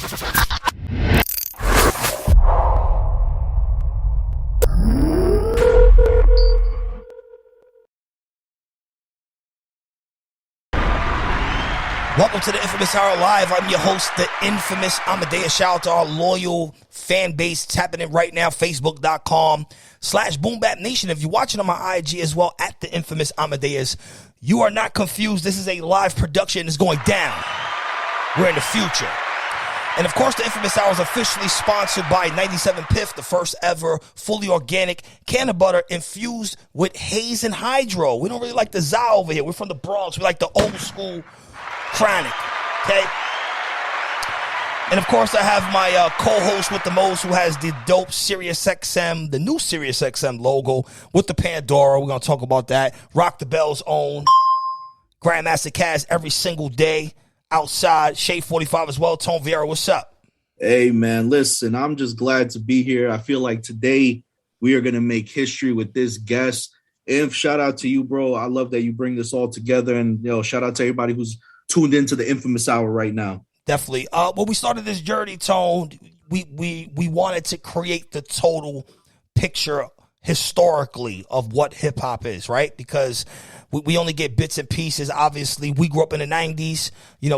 Welcome to the Inphamus Hour Live. I'm your host, the infamous Amadeuz. Shout out to our loyal fan base tapping in right now, facebook.com/BoomBapNation. If you're watching on my IG as well, at the infamous Amadeuz, you are not confused. This is a live production. It's going down. We're in the future. And of course, the Inphamus Hour is officially sponsored by 97 Piff, the first ever fully organic can of butter infused with haze and hydro. We don't really like the za over here. We're from the Bronx. We like the old school chronic, okay? And of course, I have my co-host with the most, who has the dope SiriusXM, the new SiriusXM logo with the Pandora. We're going to talk about that. Rock the Bell's own Grandmaster Caz every single day outside. Shade 45 as well. Tone Viera, what's up? Hey, man, listen, I'm just glad to be here. I feel like today we are going to make history with this guest. Inf, shout out to you, bro. I love that you bring this all together. And, shout out to everybody who's tuned into the Inphamus Hour right now. Definitely. When we started this journey, Tone, we wanted to create the total picture historically of what hip hop is, right? Because we only get bits and pieces. Obviously, we grew up in the 90s.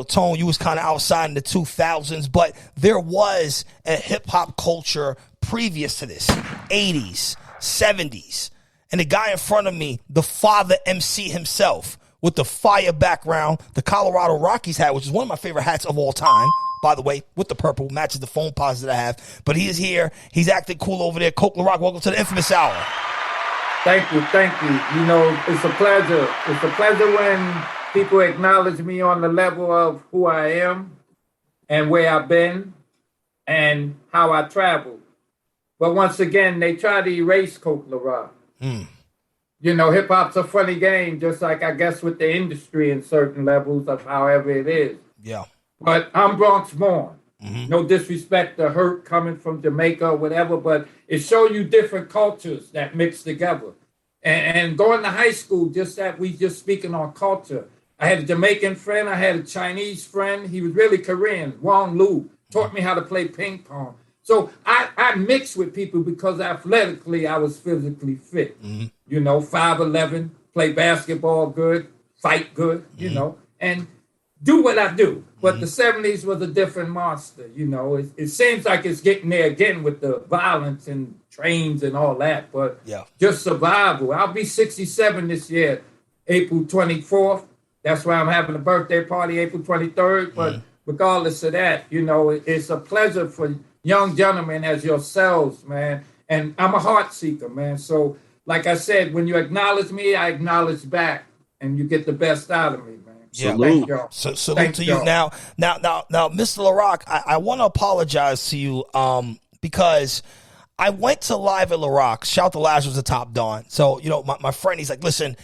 Tone, you was kind of outside in the 2000s, but there was a hip hop culture previous to this, 80s, 70s. And the guy in front of me, the father MC himself, with the fire background, the Colorado Rockies hat, which is one of my favorite hats of all time, by the way, with the purple, matches the phone pods that I have. But he is here. He's acting cool over there. Kool Herc, welcome to the Inphamus Hour. Thank you. It's a pleasure. It's a pleasure when people acknowledge me on the level of who I am and where I've been and how I traveled. But once again, they try to erase Kool Herc. Hip-hop's a funny game, just like, I guess, with the industry in certain levels of however it is. Yeah. But I'm Bronx-born. Mm-hmm. No disrespect to Herc coming from Jamaica or whatever, but it shows you different cultures that mix together. And going to high school, we just speaking on culture. I had a Jamaican friend. I had a Chinese friend. He was really Korean, Wong Lu, taught me how to play ping pong. So I mixed with people because athletically I was physically fit. Mm-hmm. 5'11", play basketball good, fight good, and do what I do. But the 70s was a different monster, It seems like it's getting there again with the violence and trains and all that, but just survival. I'll be 67 this year, April 24th. That's why I'm having a birthday party, April 23rd. But regardless of that, it's a pleasure for young gentlemen as yourselves, man. And I'm a heart seeker, man. So, like I said, when you acknowledge me, I acknowledge back, and you get the best out of me, man. Yeah. Thank y'all. Salute to you. Now, Mr. LaRock, I want to apologize to you because I went to Live at LaRock. Shout to Lazarus, the top Don. So, my friend, he's like, listen,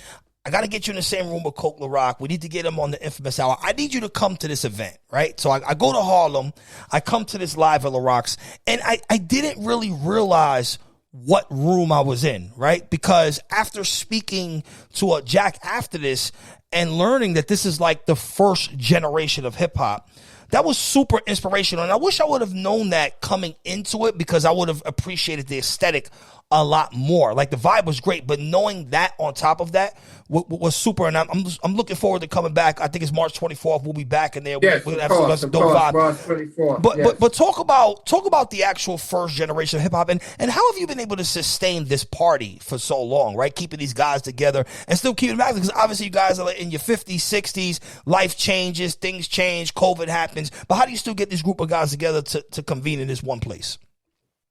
I got to get you in the same room with Kool Herc. We need to get him on the Inphamus Hour. I need you to come to this event, right? So I go to Harlem. I come to this Live at LaRock's, and I didn't really realize what room I was in, right? Because after speaking to a Jack after this and learning that this is like the first generation of hip hop, that was super inspirational. And I wish I would have known that coming into it, because I would have appreciated the aesthetic a lot more. Like, the vibe was great, but knowing that on top of that was super. And I'm looking forward to coming back. I think it's March 24th. We'll be back in there. Yes, we'll of have course, some dope vibe. March 24th. But talk about the actual first generation of hip hop, and how have you been able to sustain this party for so long, right? Keeping these guys together and still keeping them active, because obviously you guys are like in your 50s, 60s. Life changes, things change, COVID happens. But how do you still get this group of guys together to convene in this one place?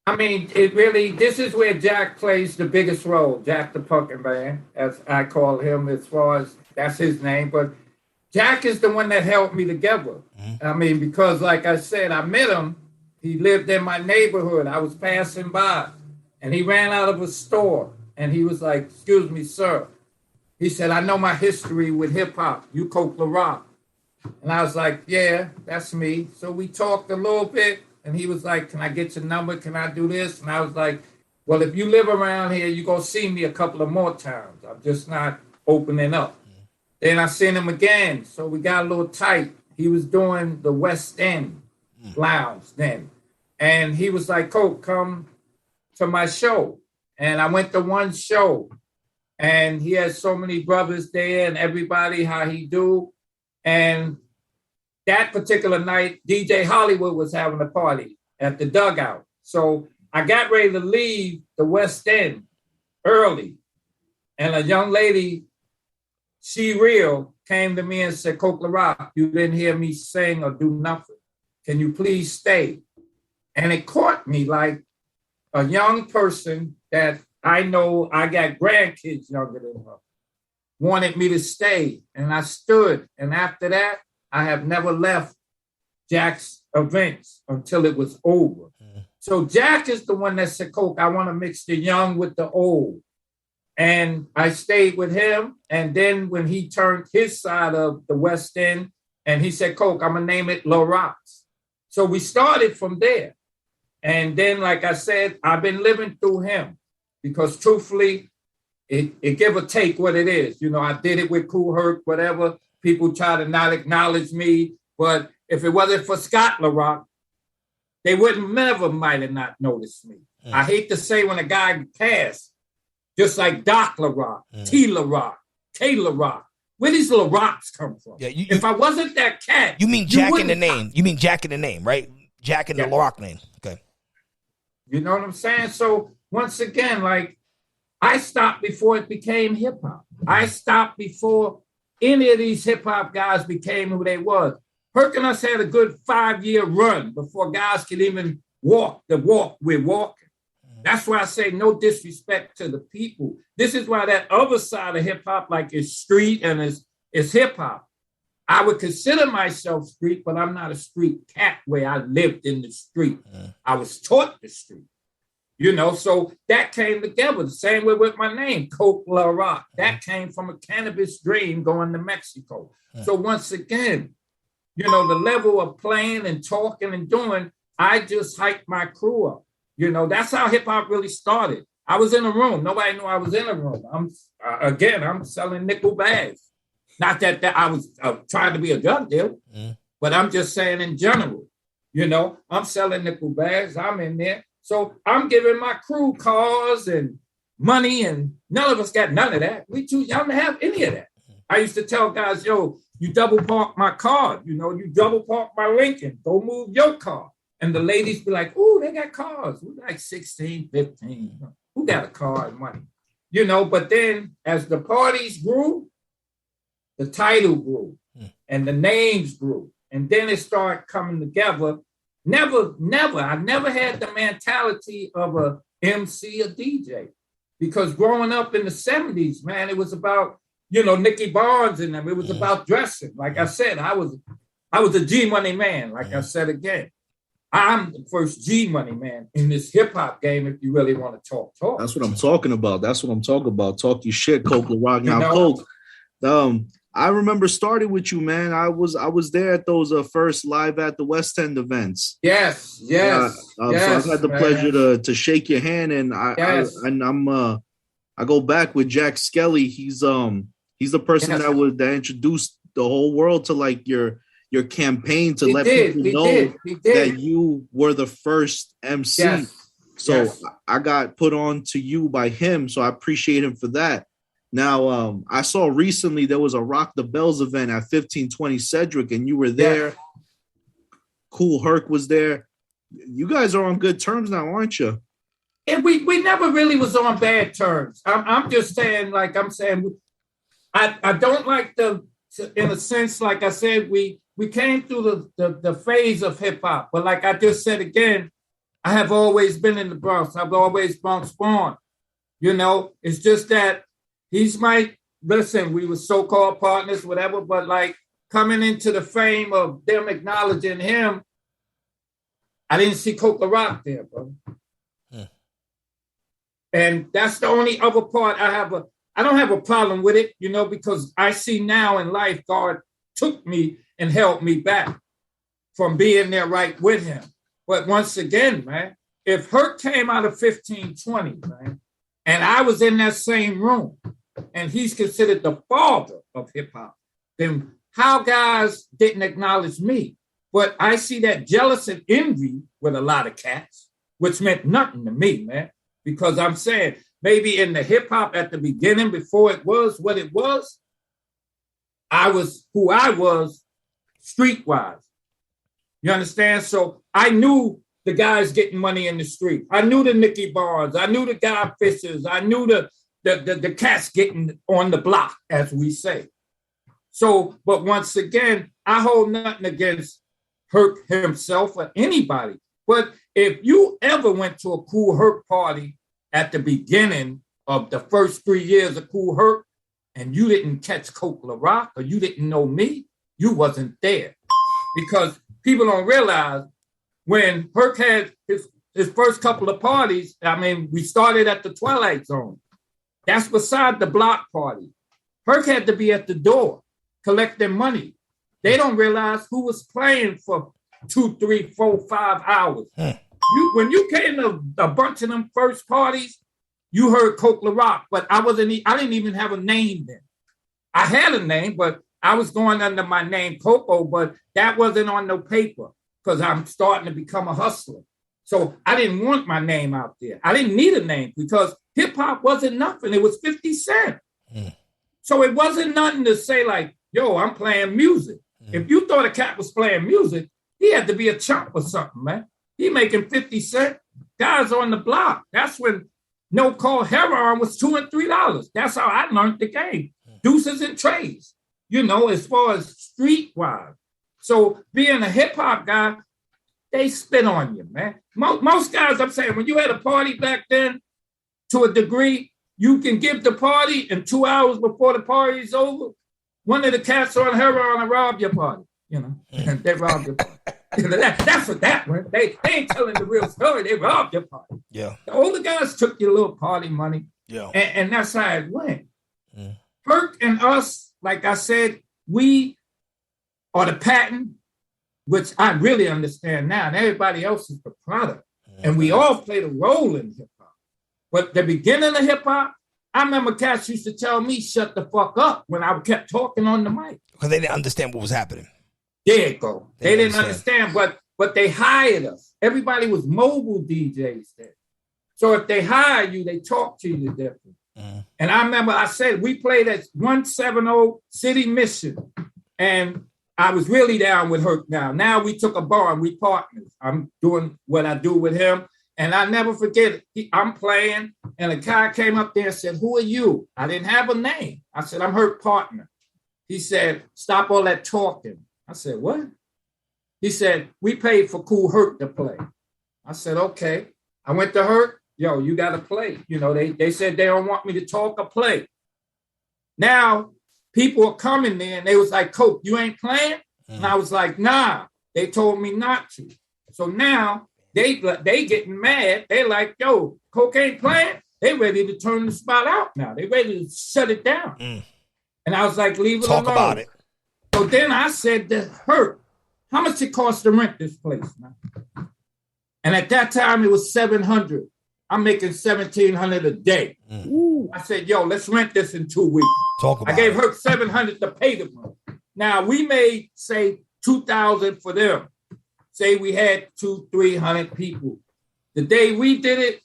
I mean, this is where Jack plays the biggest role. Jack the Pumpkin Man, as I call him, as far as that's his name. But Jack is the one that held me together. Mm-hmm. I mean, because like I said, I met him. He lived in my neighborhood. I was passing by, and he ran out of a store, and he was like, "Excuse me, sir." He said, "I know my history with hip hop. You Kool Herc." And I was like, "Yeah, that's me." So we talked a little bit. And he was like, "Can I get your number? Can I do this?" And I was like, "Well, if you live around here, you're going to see me a couple of more times. I'm just not opening up." Mm-hmm. Then I seen him again. So we got a little tight. He was doing the West End. Lounge then. And he was like, Coke, come to my show. And I went to one show. And he had so many brothers there and everybody, how he do. And that particular night, DJ Hollywood was having a party at the Dugout. So I got ready to leave the West End early. And a young lady, she real, came to me and said, Kool Herc, you didn't hear me sing or do nothing. Can you please stay? And it caught me like a young person that I know I got grandkids younger than her, wanted me to stay. And I stood. And after that, I have never left Jack's events until it was over. So Jack is the one that said, Coke, I want to mix the young with the old. And I stayed with him. And then when he turned his side of the West End, and he said, Coke, I'm going to name it La Rocks. So we started from there. And then, like I said, I've been living through him because truthfully, it give or take what it is. You know, I did it with Kool Herc, whatever. People try to not acknowledge me. But if it wasn't for Scott La Rock, they would never might have not noticed me. I hate to say when a guy passed, just like Doc La Rock, T La Rock, K La Rock. Where these little rocks come from? Yeah, if I wasn't that cat, you mean Jack in the name? You mean Jack in the name, right? Jack in the Rock name. Okay. You know what I'm saying? So once again, like I stopped before it became hip hop. I stopped before any of these hip hop guys became who they was. Herc and us had a good 5-year run before guys could even walk the walk we're walking. That's why I say no disrespect to the people. This is why that other side of hip hop, like is street and is hip hop. I would consider myself street, but I'm not a street cat where I lived in the street. I was taught the street, you know, so that came together. The same way with my name, Kool Herc. That came from a cannabis dream going to Mexico. So once again, you know, the level of playing and talking and doing, I just hyped my crew up. You know, that's how hip hop really started. I was in a room. Nobody knew I was in a room. I'm selling nickel bags. Not that I was trying to be a drug dealer, but I'm just saying in general, you know, I'm selling nickel bags. I'm in there. So I'm giving my crew cars and money, and none of us got none of that. We too young to have any of that. I used to tell guys, yo, you double park my car. You know, you double park my Lincoln. Go move your car. And the ladies be like, ooh, they got cars. We're like 16, 15. Who got a car and money? You know, but then as the parties grew, the title grew and the names grew. And then it started coming together. I never had the mentality of a MC or DJ. Because growing up in the 70s, man, it was about, you know, Nicky Barnes and them. It was about dressing. Like I said, I was a G-Money man, like I said again. I'm the first G-Money man in this hip-hop game, if you really want to talk. That's what I'm talking about. Talk your shit, Kool Herc. Now, Coke, I remember starting with you, man. I was there at those first Live at the West End events. Yes. So I've had the pleasure to shake your hand, and I go back with Jack Skelly. He's the person that introduced the whole world to like your campaign to let people know that you were the first MC. So I got put on to you by him. So I appreciate him for that. Now, I saw recently there was a Rock the Bells event at 1520 Cedric, and you were there. Kool Herc was there. You guys are on good terms now, aren't you? And we never really was on bad terms. I'm just saying, I don't like in a sense, like I said, we came through the phase of hip hop, but like I just said again, I have always been in the Bronx. I've always Bronx born. You know, it's just that we were so-called partners, whatever, but like coming into the fame of them acknowledging him, I didn't see Kool Herc there, bro. And that's the only other part I don't have a problem with it, you know, because I see now in life, God took me and held me back from being there right with him. But once again, man, if Herc came out of 1520, man, and I was in that same room, and he's considered the father of hip hop, then how guys didn't acknowledge me? But I see that jealous and envy with a lot of cats, which meant nothing to me, man, because I'm saying maybe in the hip hop at the beginning, before it was what it was, I was who I was streetwise. You understand? So I knew the guys getting money in the street. I knew the Nicky Barnes. I knew the Guy Fishers. I knew the cats getting on the block, as we say. So, but once again, I hold nothing against Herc himself or anybody. But if you ever went to a Kool Herc party at the beginning of the first 3 years of Kool Herc, and you didn't catch Kool Herc or you didn't know me, you wasn't there. Because people don't realize when Herc had his first couple of parties, I mean, we started at the Twilight Zone. That's beside the block party. Herc had to be at the door collecting money. They don't realize who was playing for 2, 3, 4, 5 hours. When you came to a bunch of them first parties, you heard Kool Herc, but I didn't even have a name then. I had a name, but I was going under my name Coco, but that wasn't on no paper because I'm starting to become a hustler. So I didn't want my name out there. I didn't need a name because hip hop wasn't nothing. It was 50 Cent. So it wasn't nothing to say like, yo, I'm playing music. If you thought a cat was playing music, he had to be a chump or something, man. He making 50 Cent. Guys on the block. That's when no call heroin was $2 and $3. That's how I learned the game. Deuces and trays, you know, as far as streetwise. So being a hip hop guy, they spit on you, man. Most guys, I'm saying, when you had a party back then, to a degree, you can give the party, and 2 hours before the party is over, one of the cats on heroin will rob your party, you know. They rob your party. That's what that went. They ain't telling the real story. They robbed your party. Yeah. The older guys took your little party money. Yeah. And that's how it went. Herc and us, like I said, we are the patent, which I really understand now. And everybody else is the product. And we all played a role in hip hop. But the beginning of hip hop, I remember cats used to tell me, shut the fuck up when I kept talking on the mic. Because they didn't understand what was happening. There you go. They didn't understand, but they hired us. Everybody was mobile DJs then. So if they hire you, they talk to you different. And I remember I said, we played at 170 City Mission. And I was really down with Herc now. Now we took a bar and we partners. I'm doing what I do with him. And I never forget it. I'm playing, and a guy came up there and said, who are you? I didn't have a name. I said, I'm Herc partner. He said, stop all that talking. I said, what? He said, we paid for Kool Herc to play. I said, okay. I went to Herc. Yo, you got to play. You know, they said they don't want me to talk or play. Now, people are coming there, and they was like, Coke, you ain't playing? And I was like, nah. They told me not to. So now, they getting mad. They like, yo, Coke ain't playing. They ready to turn the spot out now. They ready to shut it down. And I was like, leave it alone. Talk about it. So then I said to Herc, how much it cost to rent this place, man? And at that time, it was $700. I'm making $1,700 a day. I said, yo, let's rent this in 2 weeks. Talk about I gave it. Herc $700 to pay the money. Now, we made, say, $2,000 for them. Say we had 200-300 people. The day we did it,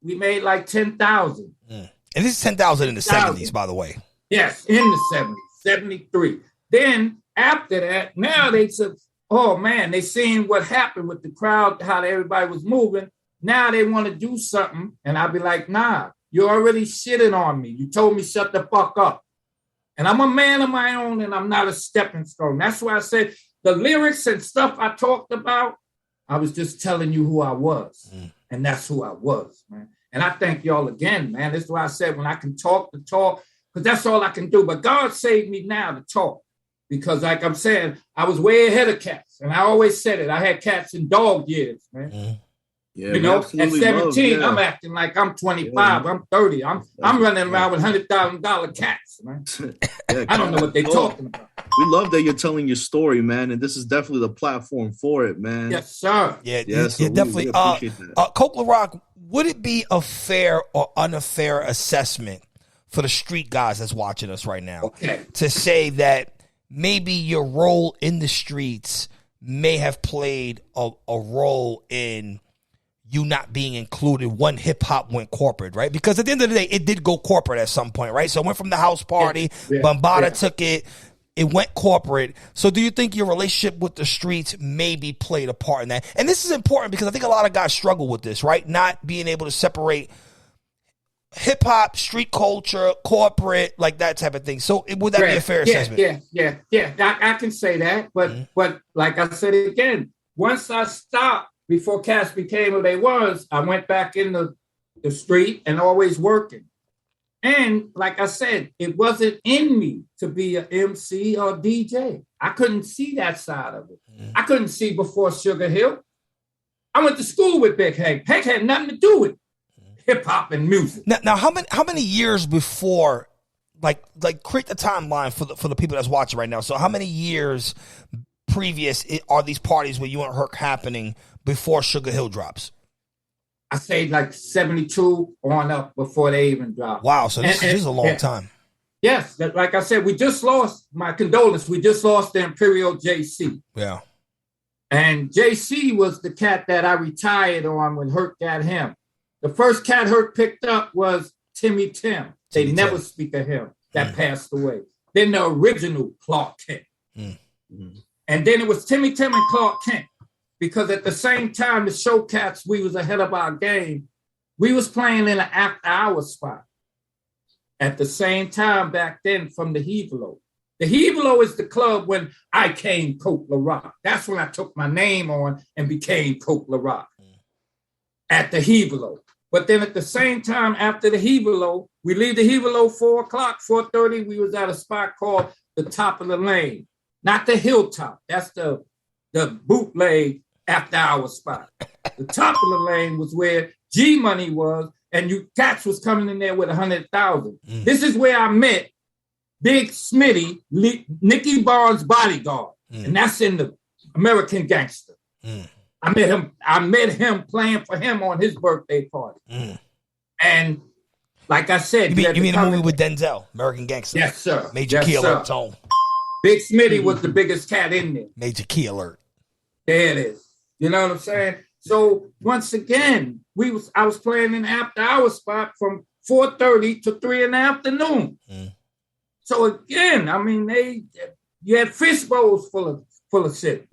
we made like 10,000. And this is 10,000 in the 70s, by the way. Yes, in the 70s, 73. Then after that, now they said, oh man, they seen what happened with the crowd, how everybody was moving. Now they want to do something. And I'll be like, nah, you already shitting on me. You told me shut the fuck up. And I'm a man of my own, and I'm not a stepping stone. That's why I said the lyrics and stuff I talked about, I was just telling you who I was. And that's who I was, man. And I thank y'all again, man. That's why I said when I can talk the talk, because that's all I can do. But God saved me now to talk. Because like I'm saying, I was way ahead of cats. And I always said it. I had cats in dog years, man. Yeah, you know, at 17, I'm acting like I'm 25, I'm 30. I'm running around with $100,000 cats, man. I don't know what they're talking about. We love that you're telling your story, man, and this is definitely the platform for it, man. Yes, sir. Yeah, so definitely. We appreciate that. Kool Herc, would it be a fair or unfair assessment for the street guys that's watching us right now to say that maybe your role in the streets may have played a role in you not being included when hip hop went corporate, right? Because at the end of the day, it did go corporate at some point, right? So it went from the house party, Bambaataa took it, it went corporate. So do you think your relationship with the streets maybe played a part in that? And this is important because I think a lot of guys struggle with this, right? Not being able to separate hip hop, street culture, corporate, like that type of thing. So would that be a fair assessment? Yeah. I can say that, but like I said again, once I stopped, before cats became what they was, I went back in the street and always working. And like I said, it wasn't in me to be an MC or DJ. I couldn't see that side of it. I couldn't see before Sugar Hill. I went to school with Big Hank. Hank had nothing to do with hip hop and music. Now, how many years before, like create the timeline for the people that's watching right now. So how many years previous are these parties where you and Herc happening before Sugar Hill drops? I say like 72 on up before they even drop. Wow, so this is a long time. Yes, like I said, we just lost, my condolence, we just lost the Imperial JC. Yeah. And JC was the cat that I retired on when Herc got him. The first cat Herc picked up was Timmy Tim. They never speak of him, that passed away. Then the original Clark Kent. And then it was Timmy Tim and Clark Kent. Because at the same time, the show cats, we was ahead of our game. We was playing in an after-hour spot. At the same time back then from the Hevelo. The Hevelo is the club when I came Coke LaRock. That's when I took my name on and became Coke LaRock. At the Hevelo. But then at the same time after the Hevelo, we leave the Hevelo 4 o'clock, 4:30, we was at a spot called the Top of the Lane. Not the Hilltop. That's the bootleg after-hour spot. The Top of the Lane was where G-Money was, and you cats was coming in there with 100,000. This is where I met Big Smitty, Nicky Barnes' bodyguard, and that's in the American Gangster. I met him playing for him on his birthday party. And like I said, you mean the movie with Denzel, American Gangster? Yes, sir. Major key alert tone. Big Smitty was the biggest cat in there. Major key alert. There it is. You know what I'm saying? So once again, I was playing in the after-hour spot from 4:30 to 3 in the afternoon. So again, I mean, you had fish bowls full of shit.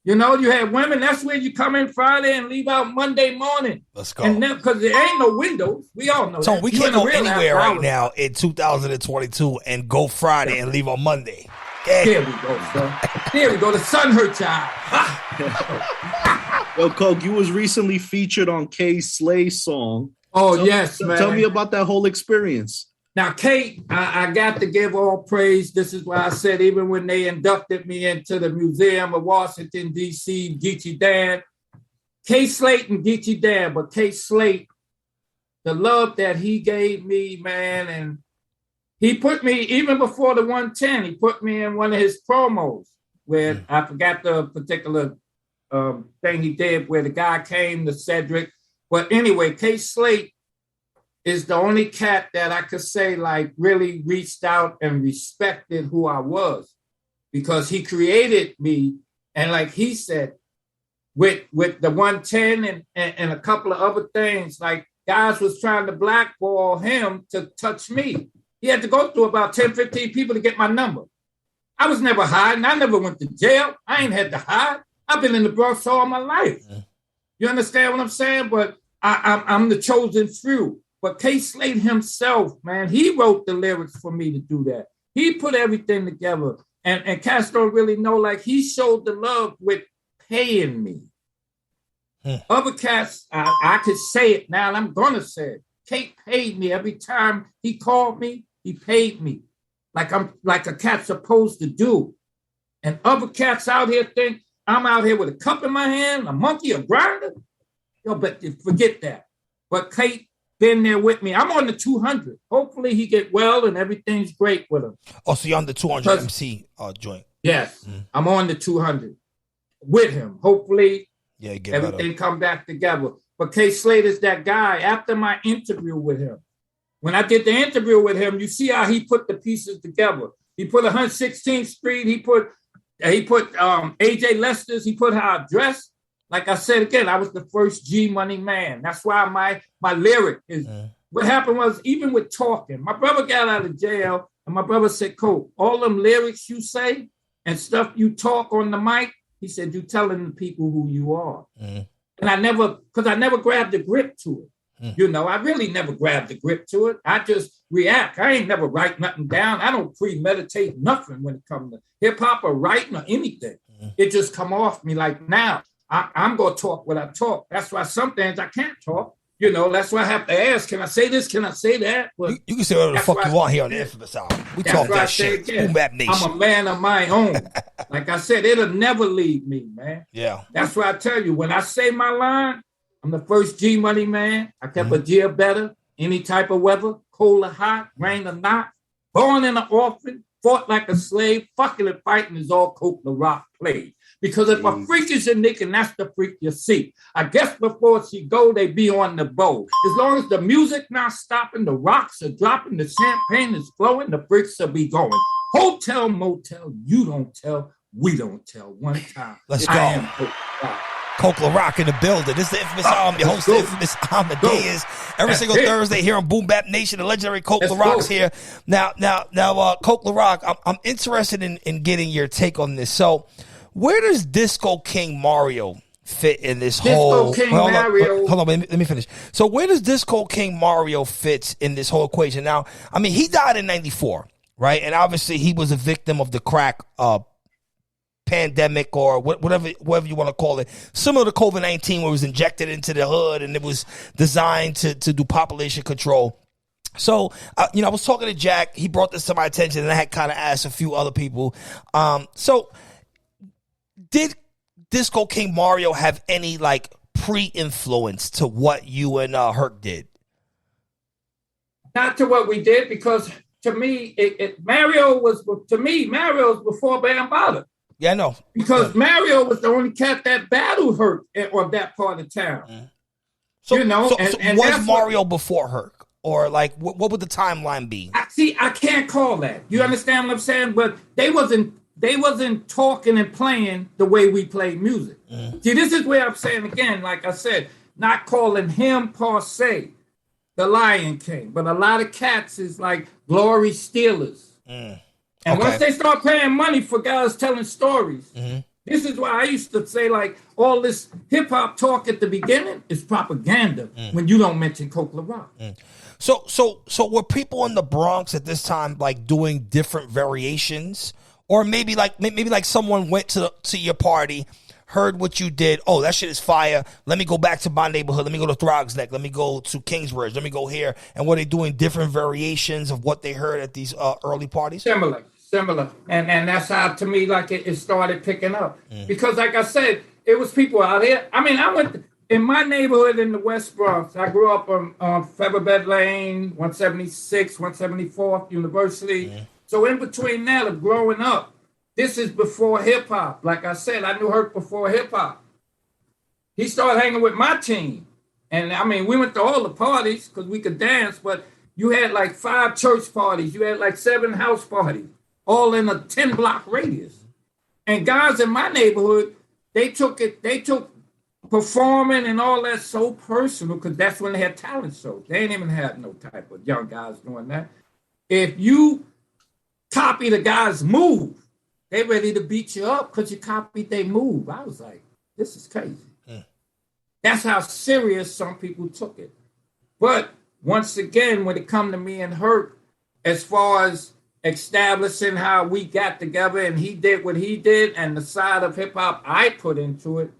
You know, you had women. That's where you come in Friday and leave out Monday morning. Let's go. And because there ain't no windows, we all know. So that. we can't go anywhere right now in 2022 and go Friday and leave on Monday. There we go, sir. There we go. The sun hurt your eye. Yo, Coke, you was recently featured on K's Slay song. Yes, man. Tell me about that whole experience. Now, Kate, I got to give all praise. This is why I said even when they inducted me into the Museum of Washington, D.C., Geechee Dan, K. Slate and Geechee Dan, but K. Slate, the love that he gave me, man, and he put me, even before the 110, he put me in one of his promos where I forgot the particular thing he did where the guy came to Cedric. But anyway, K. Slate is the only cat that I could say like really reached out and respected who I was because he created me. And like he said, with the 110 and a couple of other things, like guys was trying to blackball him to touch me. He had to go through about 10, 15 people to get my number. I was never hiding. I never went to jail. I ain't had to hide. I've been in the Bronx all my life. You understand what I'm saying? But I'm the chosen few. But K. Slate himself, man, he wrote the lyrics for me to do that. He put everything together. And cats don't really know, like, he showed the love with paying me. Other cats, I could say it now, and I'm going to say it. Kate paid me every time he called me. He paid me like I'm like a cat's supposed to do. And other cats out here think I'm out here with a cup in my hand, a monkey, a grinder. Yo, but forget that. But Kate been there with me. I'm on the 200. Hopefully he get well and everything's great with him. Oh, so you're on the 200 MC joint. Yes, I'm on the 200 with him. Hopefully everything better. Come back together. But K. Slate is that guy. After my interview with him, when I did the interview with him, you see how he put the pieces together. He put 116th Street. He put He put AJ Lester's, he put how I dressed. Like I said again, I was the first G Money man. That's why my lyric is, what happened was, even with talking, my brother got out of jail and my brother said, Cole, all them lyrics you say and stuff you talk on the mic, he said, you telling people who you are. And I never grabbed the grip to it. You know, I really never grabbed the grip to it. I just react. I ain't never write nothing down. I don't premeditate nothing when it comes to hip hop or writing or anything. It just come off me like, now I'm going to talk what I talk. That's why sometimes I can't talk. You know, that's why I have to ask, can I say this? Can I say that? But you can say whatever the fuck you want here on the Inphamus Hour. We talk that shit. Boom Bap Nation. I'm a man of my own. Like I said, it'll never leave me, man. Yeah. That's why I tell you, when I say my line, I'm the first G Money man. I kept a year better, any type of weather, cold or hot, rain or not. Born in an orphan, fought like a slave, fucking and fighting is all Kool Herc played. Because if a freak is a nigga, that's the freak you see. I guess before she go, they be on the bow. As long as the music not stopping, the rocks are dropping, the champagne is flowing, the freaks will be going. Hotel, motel, you don't tell, we don't tell. One time. Let's go. Kool Herc in the building. This is the Inphamus Hour. I'm your host, the Inphamus Amadeuz. Every single Thursday here on Boom Bap Nation, the legendary Kool Herc's here. Now, Kool Herc, I'm interested in getting your take on this. So, where does Disco King Mario fit in this whole? Disco King Mario. Hold on, let me finish. So, where does Disco King Mario fits in this whole equation? Now, I mean, he died in '94, right? And obviously, he was a victim of the crack pandemic or whatever you want to call it, similar to COVID-19, where it was injected into the hood and it was designed to do population control. So, I was talking to Jack. He brought this to my attention, and I had kind of asked a few other people. So, did Disco King Mario have any like pre-influence to what you and Herc did? Not to what we did, because to me, Mario was before Bambaataa. Yeah, I know. Because Mario was the only cat that battled Herc on that part of town. So, and was Mario before Herc? Or like, what would the timeline be? I can't call that. You understand what I'm saying? But they wasn't talking and playing the way we play music. See, this is where I'm saying again, like I said, not calling him per se the Lion King, but a lot of cats is like Glory Stealers. And once they start paying money for guys telling stories, this is why I used to say, like, all this hip hop talk at the beginning is propaganda when you don't mention Kool Herc. So were people in the Bronx at this time like doing different variations, or maybe like someone went to your party, heard what you did. Oh, that shit is fire. Let me go back to my neighborhood. Let me go to Throgs Neck. Let me go to Kingsbridge. Let me go here. And were they doing different variations of what they heard at these early parties? Similar. And that's how, to me, like it started picking up. Because like I said, it was people out here. I mean, I went in my neighborhood in the West Bronx. I grew up on Featherbed Lane, 176, 174th University. So in between that of growing up, this is before hip hop. Like I said, I knew Herc before hip hop. He started hanging with my team. And I mean, we went to all the parties because we could dance, but you had like 5 church parties. You had like 7 house parties, all in a 10-block radius. And guys in my neighborhood, they took performing and all that so personal, because that's when they had talent shows. They ain't even have no type of young guys doing that. If you copy the guy's move, they ready to beat you up because you copied their move. I was like, this is crazy. That's how serious some people took it. But once again, when it come to me and Herc, as far as establishing how we got together and he did what he did and the side of hip hop I put into it,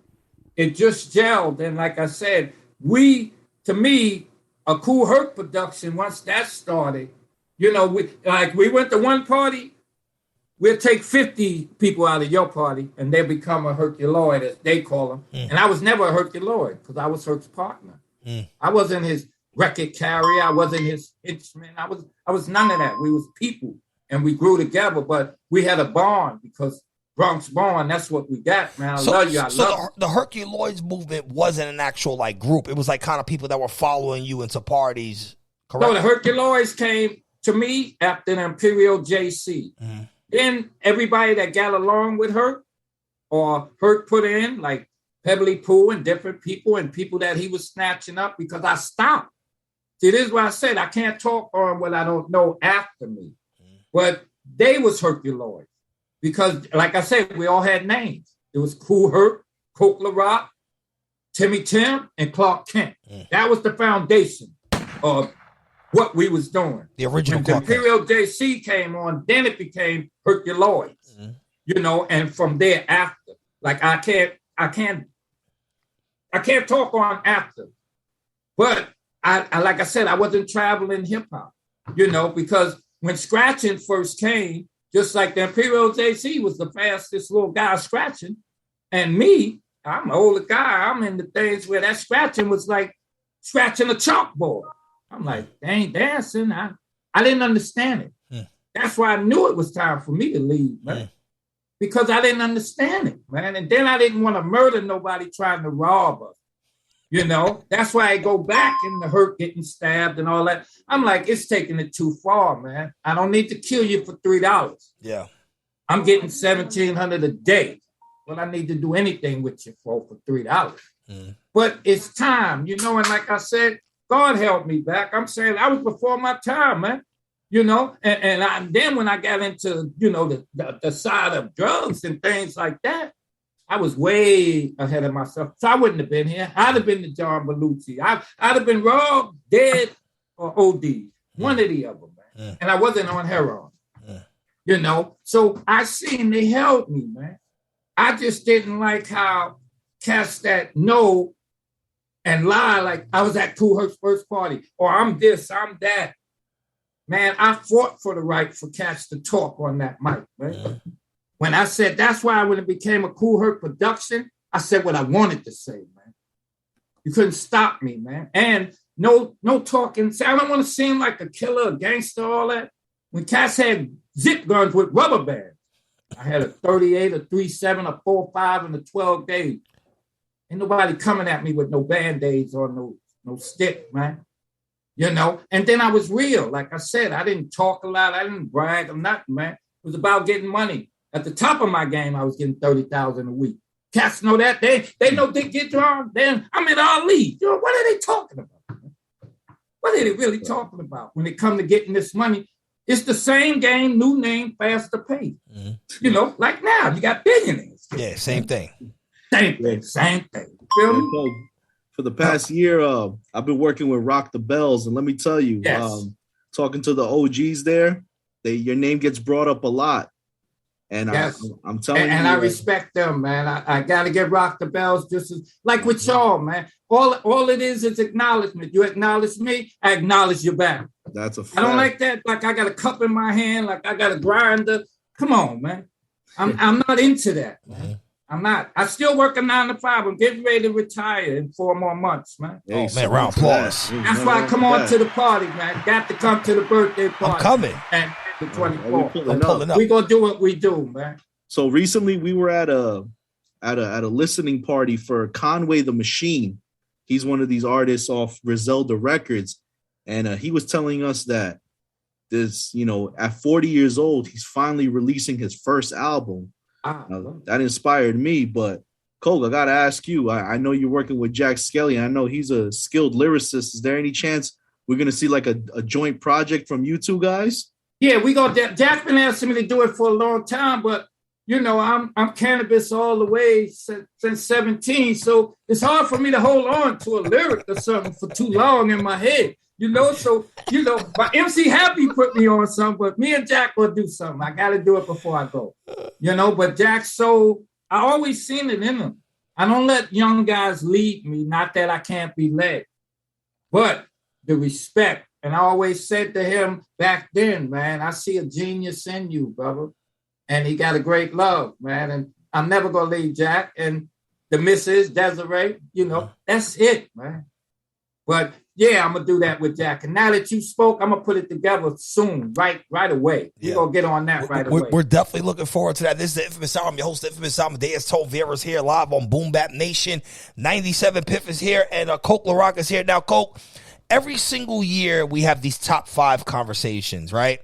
it just gelled. And like I said, to me, a Kool Herc production, once that started, we went to one party, we'll take 50 people out of your party and they become a Herculoid, as they call them. And I was never a Herculoid because I was Herc's partner. I wasn't his record carrier. I wasn't his henchman. I was none of that. We was people and we grew together, but we had a bond because Bronx Born, that's what we got, man. I love you. The Herculoids movement wasn't an actual like group. It was like kind of people that were following you into parties, correct? No, the Herculoids came to me after the Imperial JC. Then everybody that got along with Herc or Herc put in, like Pebbly Pooh and different people and people that he was snatching up because I stopped. See, this is what I said. I can't talk on what I don't know after me. But they was Herculoid because, like I said, we all had names. It was Kool Herc, Kool Herc, Timmy Tim, and Clark Kent. That was the foundation of what we was doing. The original when Clark the Imperial JC came on, then it became Herculoids. You know, and from there after, like I can't talk on after. But I like I said, I wasn't traveling hip hop, you know, because when scratching first came, just like the Imperial JC was the fastest little guy scratching, and me, I'm an older guy. I'm in the things where that scratching was like scratching a chalkboard. I'm like, they ain't dancing. I didn't understand it. That's why I knew it was time for me to leave, man. Because I didn't understand it, man. And then I didn't want to murder nobody trying to rob us. You know, that's why I go back in the Herc getting stabbed and all that. I'm like, it's taking it too far, man. I don't need to kill you for $3. Yeah. I'm getting $1,700 a day. Well, I need to do anything with you for $3. But it's time, you know, and like I said, God held me back. I'm saying I was before my time, man. You know, and then when I got into, you know, the side of drugs and things like that, I was way ahead of myself. So I wouldn't have been here. I'd have been the John Belushi. I'd have been robbed, dead, or OD. One of the other, man. And I wasn't on heroin. You know, so I seen they held me, man. I just didn't like how cats that know and lie like I was at Kool Herc's first party, or I'm this, I'm that. Man, I fought for the right for cats to talk on that mic, man. When I said, that's why when it became a Kool Herc production, I said what I wanted to say, man. You couldn't stop me, man. And no talking. See, I don't want to seem like a killer, a gangster, all that. When cats had zip guns with rubber bands, I had a 38, a 37, a 45, and a 12 gauge. Ain't nobody coming at me with no Band-Aids or no stick, man. You know, and then I was real. Like I said, I didn't talk a lot. I didn't brag or nothing, man. It was about getting money. At the top of my game, I was getting $30,000 a week. Cats know that. They know they get drawn. Then I'm at Ali. You know, what are they talking about? What are they really talking about when it comes to getting this money? It's the same game, new name, faster pace. You know, like now, you got billionaires. Yeah, same thing. Same thing. Feel me? For the past year, I've been working with Rock the Bells, and let me tell you, talking to the OGs there, your name gets brought up a lot. And I'm telling you. And I respect them, man. I got to get Rock the Bells just as, like with y'all, man. All it is acknowledgement. You acknowledge me, I acknowledge you back. That's a fact. I don't like that. Like I got a cup in my hand, like I got a grinder. Come on, man. I'm not into that, man. I'm not. I still work a 9 to 5. I'm getting ready to retire in 4 more months, man. Oh, man, round applause. That's why I come on to the party, man. Got to come to the birthday party. I'm coming. And the 24th. I'm pulling up. We gonna do what we do, man. So recently we were at a listening party for Conway the Machine. He's one of these artists off Griselda Records. And he was telling us that this, you know, at 40 years old, he's finally releasing his first album. That inspired me, but Cole, I gotta ask you. I know you're working with Jack Skelly, and I know he's a skilled lyricist. Is there any chance we're gonna see like a joint project from you two guys? Yeah, we go. Jack's been asking me to do it for a long time, but you know, I'm cannabis all the way since 17, so it's hard for me to hold on to a lyric or something for too long in my head. You know, so, you know, my MC Happy put me on something, but me and Jack will do something. I got to do it before I go, you know, but Jack's I always seen it in him. I don't let young guys lead me, not that I can't be led, but the respect. And I always said to him back then, man, I see a genius in you, brother. And he got a great love, man. And I'm never going to leave Jack. And the missus, Desiree, you know, that's it, man. But yeah, I'm going to do that with Jack. And now that you spoke, I'm going to put it together soon, right away. We're going to get on that away. We're definitely looking forward to that. This is the Inphamus Hour. I'm your host, Inphamus Hour. Amadeuz told Viera's here live on Boom Bap Nation. 97 Piff is here, and Kool Herc is here. Now, Coke, every single year we have these top 5 conversations, right?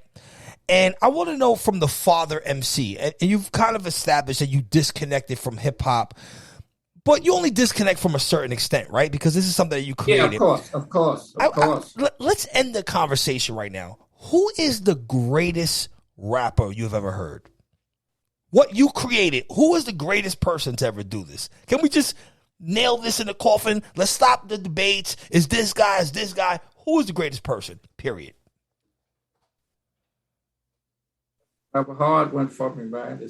And I want to know from the father MC, and you've kind of established that you disconnected from hip hop, but you only disconnect from a certain extent, right? Because this is something that you created. Yeah, of course. Let's end the conversation right now. Who is the greatest rapper you've ever heard? What you created, who is the greatest person to ever do this? Can we just nail this in the coffin? Let's stop the debates. Is this guy? Who is the greatest person? Period. A hard one for me, man.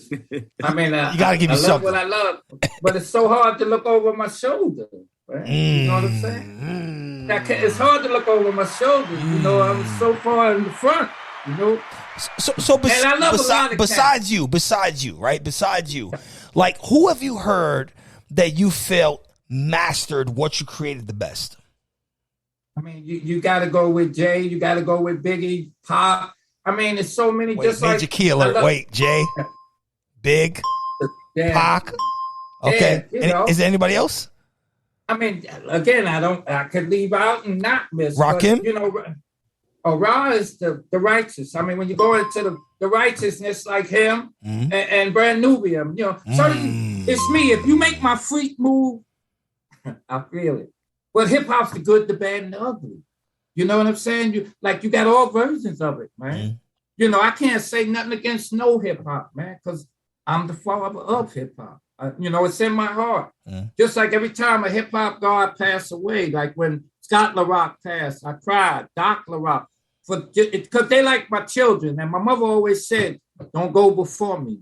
I mean, you gotta give me something. What I love, but it's so hard to look over my shoulder. Right? You know what I'm saying? It's hard to look over my shoulder. You know, I'm so far in the front. You know. So besides you, right? Besides you, like, who have you heard that you felt mastered what you created the best? I mean, you got to go with Jay. You got to go with Biggie, Pop. I mean, there's so many. Wait, just Major like Key Alert. Wait, Jay, Big, Pac. Okay. Yeah, is there anybody else? I mean, again, I could leave out and not miss. Rakim? You know, Ra is the righteous. I mean, when you go into the righteousness like him and Brand Nubian, you know, certain, it's me. If you make my freak move, I feel it. But hip hop's the good, the bad, and the ugly. You know what I'm saying? You got all versions of it, man. You know, I can't say nothing against no hip hop, man, because I'm the father of hip hop. You know, it's in my heart. Just like every time a hip hop god passed away, like when Scott LaRock passed, I cried. Doc LaRock, because they like my children, and my mother always said, "Don't go before me,"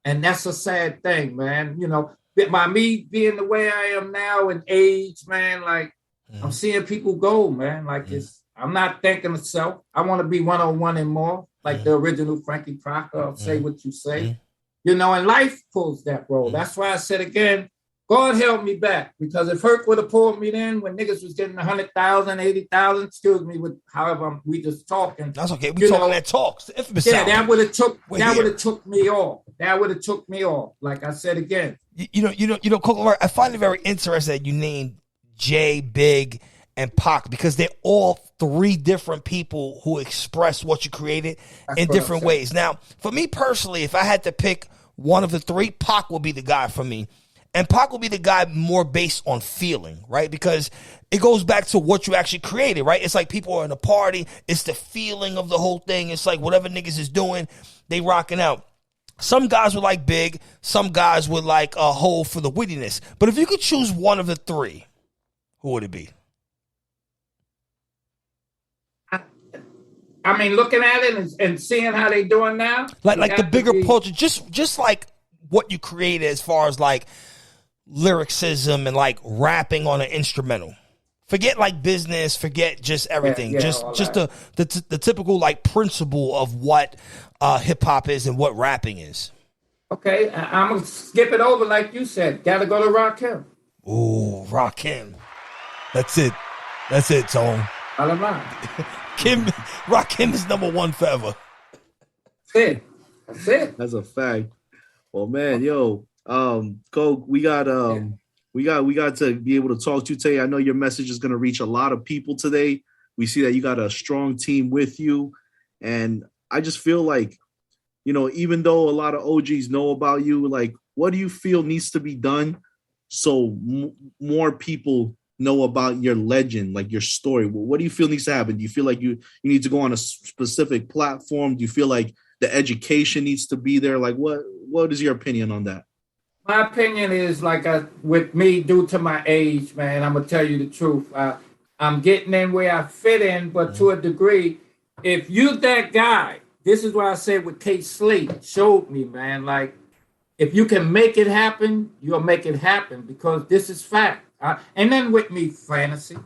and that's a sad thing, man. You know, by me being the way I am now in age, man, like. I'm seeing people go, man. Like I'm not thinking of self. I want to be 101 and more, like the original Frankie Crocker. Say what you say, you know. And life pulls that role. That's why I said again, God held me back, because if Herc would have pulled me in when niggas was getting 100,000, 80,000, excuse me, with however we just talking. That's okay. We talking that talks. Yeah, that would have took me off. That would have took me off. Like I said again. You know, Kool Herc, I find it very interesting that you named Jay, Big, and Pac, because they're all three different people who express what you created in different ways. Now, for me personally, if I had to pick one of the three, Pac will be the guy for me. And Pac will be the guy more based on feeling, right? Because it goes back to what you actually created, right? It's like people are in a party. It's the feeling of the whole thing. It's like whatever niggas is doing, they rocking out. Some guys would like Big. Some guys would like a Hole for the wittiness. But if you could choose one of the three, who would it be? I mean, looking at it and seeing how they doing now, like the bigger culture, just like what you created as far as like lyricism and like rapping on an instrumental. Forget like business, forget just everything. Just the typical like principle of what hip hop is and what rapping is. Okay, I'm gonna skip it over like you said. Gotta go to Rakim. Ooh, Rakim. That's it, Tone. Rakim is number one forever. That's it. That's a fact. Well, man, Coke, we got to be able to talk to you today. I know your message is going to reach a lot of people today. We see that you got a strong team with you, and I just feel like, you know, even though a lot of OGs know about you, like, what do you feel needs to be done so more people know about your legend, like your story? What do you feel needs to happen? Do you feel like you need to go on a specific platform? Do you feel like the education needs to be there? Like, what is your opinion on that? My opinion is, like, with me, due to my age, man, I'm gonna tell you the truth. I'm getting in where I fit in, but to a degree, if you that guy, this is what I said with Kate Slate showed me, man. Like, if you can make it happen, you'll make it happen, because this is fact. And then with me, fantasy.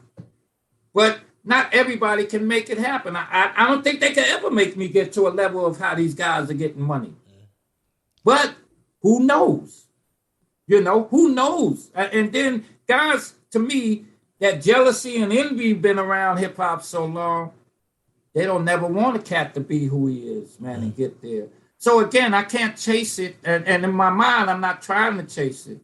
But not everybody can make it happen. I don't think they can ever make me get to a level of how these guys are getting money. But who knows? You know, who knows? And then guys, to me, that jealousy and envy been around hip hop so long, they don't never want a cat to be who he is, man, and get there. So again, I can't chase it. And in my mind, I'm not trying to chase it.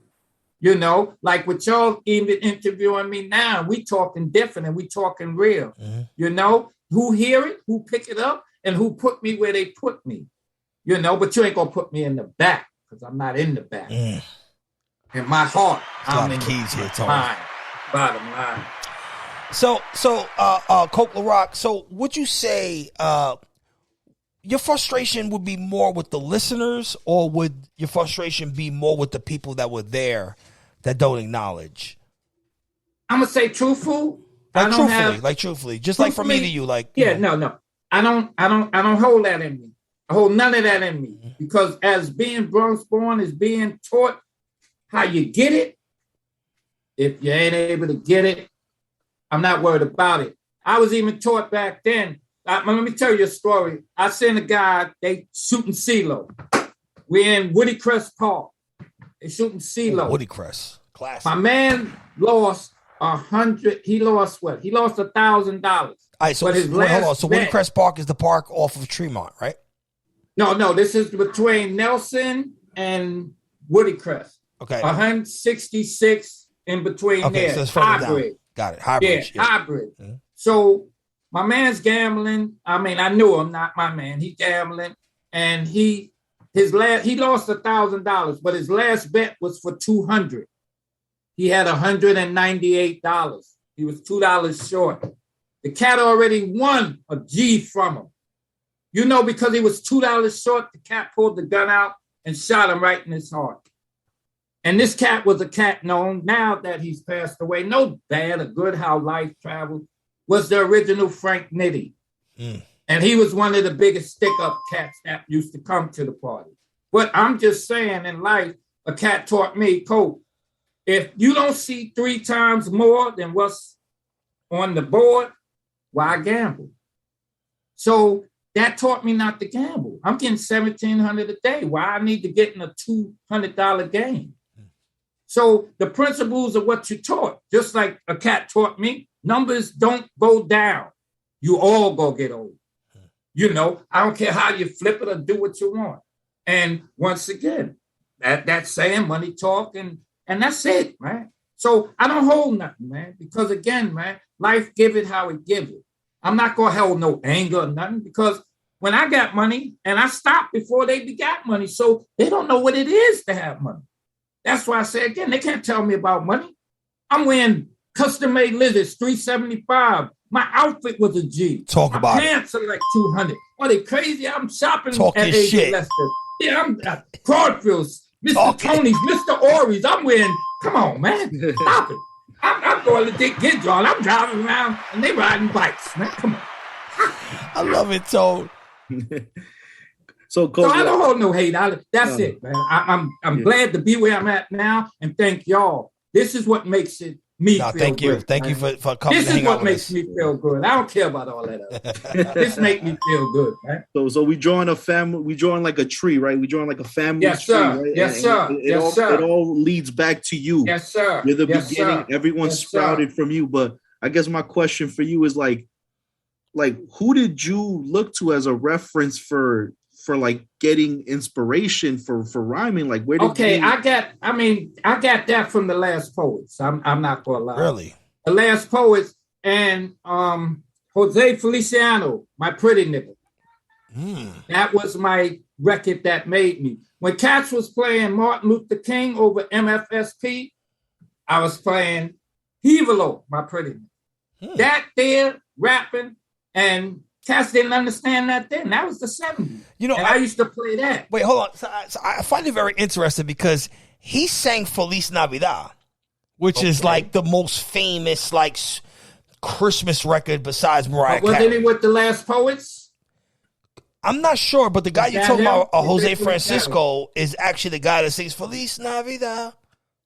You know, like with y'all even interviewing me now, we talking different and we talking real. You know, who hear it, who pick it up, and who put me where they put me. You know, but you ain't gonna put me in the back because I'm not in the back. In my heart, I'm in the line. Bottom line. So, Kool Herc, so would you say your frustration would be more with the listeners, or would your frustration be more with the people that were there that don't acknowledge? I'm gonna say truthful. Truthfully, just like from me to you, like no. I don't hold that in me. I hold none of that in me because as being Bronx born is being taught how you get it. If you ain't able to get it, I'm not worried about it. I was even taught back then. Let me tell you a story. I seen a guy, they shooting CeeLo. We're in Woody Crest Park. They shooting CeeLo. Woody Crest, classic. My man lost 100. He lost what? He lost $1,000. All right, so hold on. So Woody Crest Park is the park off of Tremont, right? No. This is between Nelson and Woody Crest. Okay. 166 in between there. So it's hybrid. Down. Got it. Hybrid. Yeah, hybrid. Mm-hmm. So my man's gambling. I mean, I knew him, not my man. He's gambling, and he lost $1,000, but his last bet was for $200. He had $198. He was $2 short. The cat already won a G from him. You know, because he was $2 short, the cat pulled the gun out and shot him right in his heart. And this cat was a cat known, now that he's passed away, no bad or good how life traveled, was the original Frank Nitti. And he was one of the biggest stick-up cats that used to come to the party. But I'm just saying, in life, a cat taught me, Colt, if you don't see 3 times more than what's on the board, why gamble? So that taught me not to gamble. I'm getting $1,700 a day. Why I need to get in a $200 game? So the principles of what you taught, just like a cat taught me, numbers don't go down. You all go get old. You know, I don't care how you flip it or do what you want. And once again, that saying, money talk, and that's it, man. So I don't hold nothing, man, because again, man, life give it how it give it. I'm not going to hold no anger or nothing because when I got money and I stopped before they got money, so they don't know what it is to have money. That's why I say, again, they can't tell me about money. I'm wearing custom-made lizards, $375. My outfit was a G. Talk My about pants are like $200. Are they crazy? I'm shopping Talk at your shit. Lester. Yeah, I'm Crawford's, Mr. Tony's, Mr. Ori's. I'm wearing, come on, man. Stop it. I'm going to get drawn. I'm driving around and they riding bikes, man. Come on. I love it, Toad. So I don't hold no hate. That's it, man. I'm glad to be where I'm at now, and thank y'all. This is what makes it me feel thank you. good. Thank you for coming. This is what makes me feel good. I don't care about all that other. This makes me feel good, man. So we drawing a family. We drawing like a tree, right? We drawing like a family yes, tree, sir. right? Yes, sir. Yes, sir. It all leads back to you. Yes, sir. You're the yes, beginning. Sir. Everyone yes, sprouted sir. from you. But I guess my question for you is like who did you look to as a reference for like getting inspiration for rhyming? Like where did you... I got that from the Last Poets. I'm not gonna lie. Really? The Last Poets and Jose Feliciano, my pretty nigga. That was my record that made me. When Cats was playing Martin Luther King over MFSP, I was playing Hevalo, my pretty nigga. That there, rapping, and Cats didn't understand that then. That was the 70s. You know, and I used to play that. Wait, hold on. So I find it very interesting because he sang Feliz Navidad, which is like the most famous like Christmas record besides Mariah Carey. Wasn't he with the Last Poets? I'm not sure, but the guy you're talking about, Jose Francisco, is actually the guy that sings Feliz Navidad.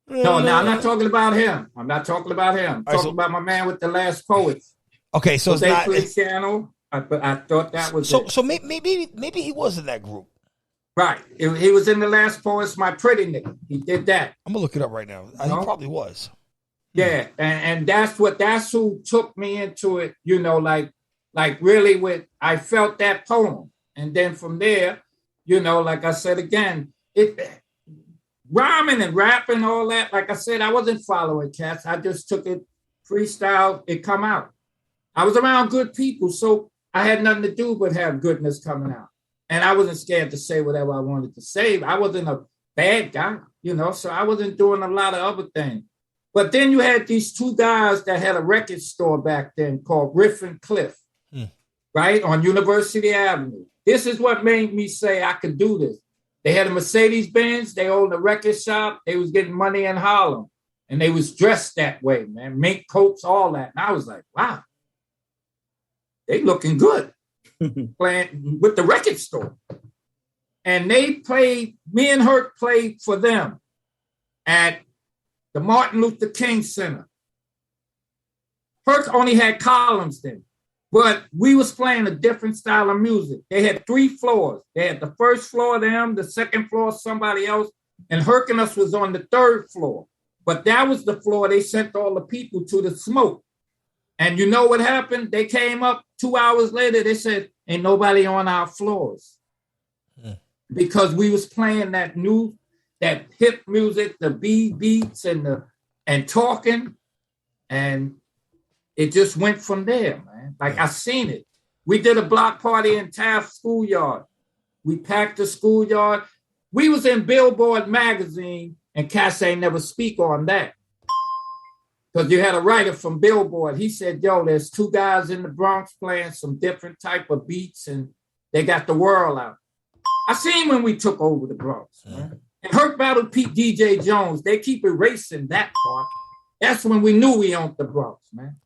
No, I'm not talking about him. I'm talking about my man with the Last Poets. Okay, so Jose it's not Feliciano. I thought that was so maybe he was in that group. Right. He was in the Last Poets, my pretty nigga. He did that. I'm gonna look it up right now. He probably was. Yeah, and that's who took me into it, you know, like really I felt that poem. And then from there, you know, like I said again, rhyming and rapping, all that, like I said, I wasn't following Cats. I just took it freestyle, it come out. I was around good people. So I had nothing to do but have goodness coming out. And I wasn't scared to say whatever I wanted to say. I wasn't a bad guy, so I wasn't doing a lot of other things. But then you had these two guys that had a record store back then called Riff and Cliff, right, on University Avenue. This is what made me say I could do this. They had a Mercedes-Benz. They owned a record shop. They was getting money in Harlem. And they was dressed that way, man. Mink coats, all that. And I was like, wow, they looking good playing with the record store. And they played, me and Herc played for them at the Martin Luther King Center. Herc only had columns then, but we was playing a different style of music. They had 3 floors. They had the first floor them, the second floor somebody else, and Herc and us was on the 3rd floor. But that was the floor they sent all the people to smoke. And you know what happened? They came up 2 hours later. They said, ain't nobody on our floors. Because we was playing that hip music, the beats and talking. And it just went from there, man. Like I seen it. We did a block party in Taft Schoolyard. We packed the schoolyard. We was in Billboard magazine, and Cass ain't never speak on that. Because you had a writer from Billboard. He said, yo, there's 2 guys in the Bronx playing some different type of beats, and they got the world out. I seen when we took over the Bronx, man. And Herc battled Pete DJ Jones. They keep erasing that part. That's when we knew we owned the Bronx, man.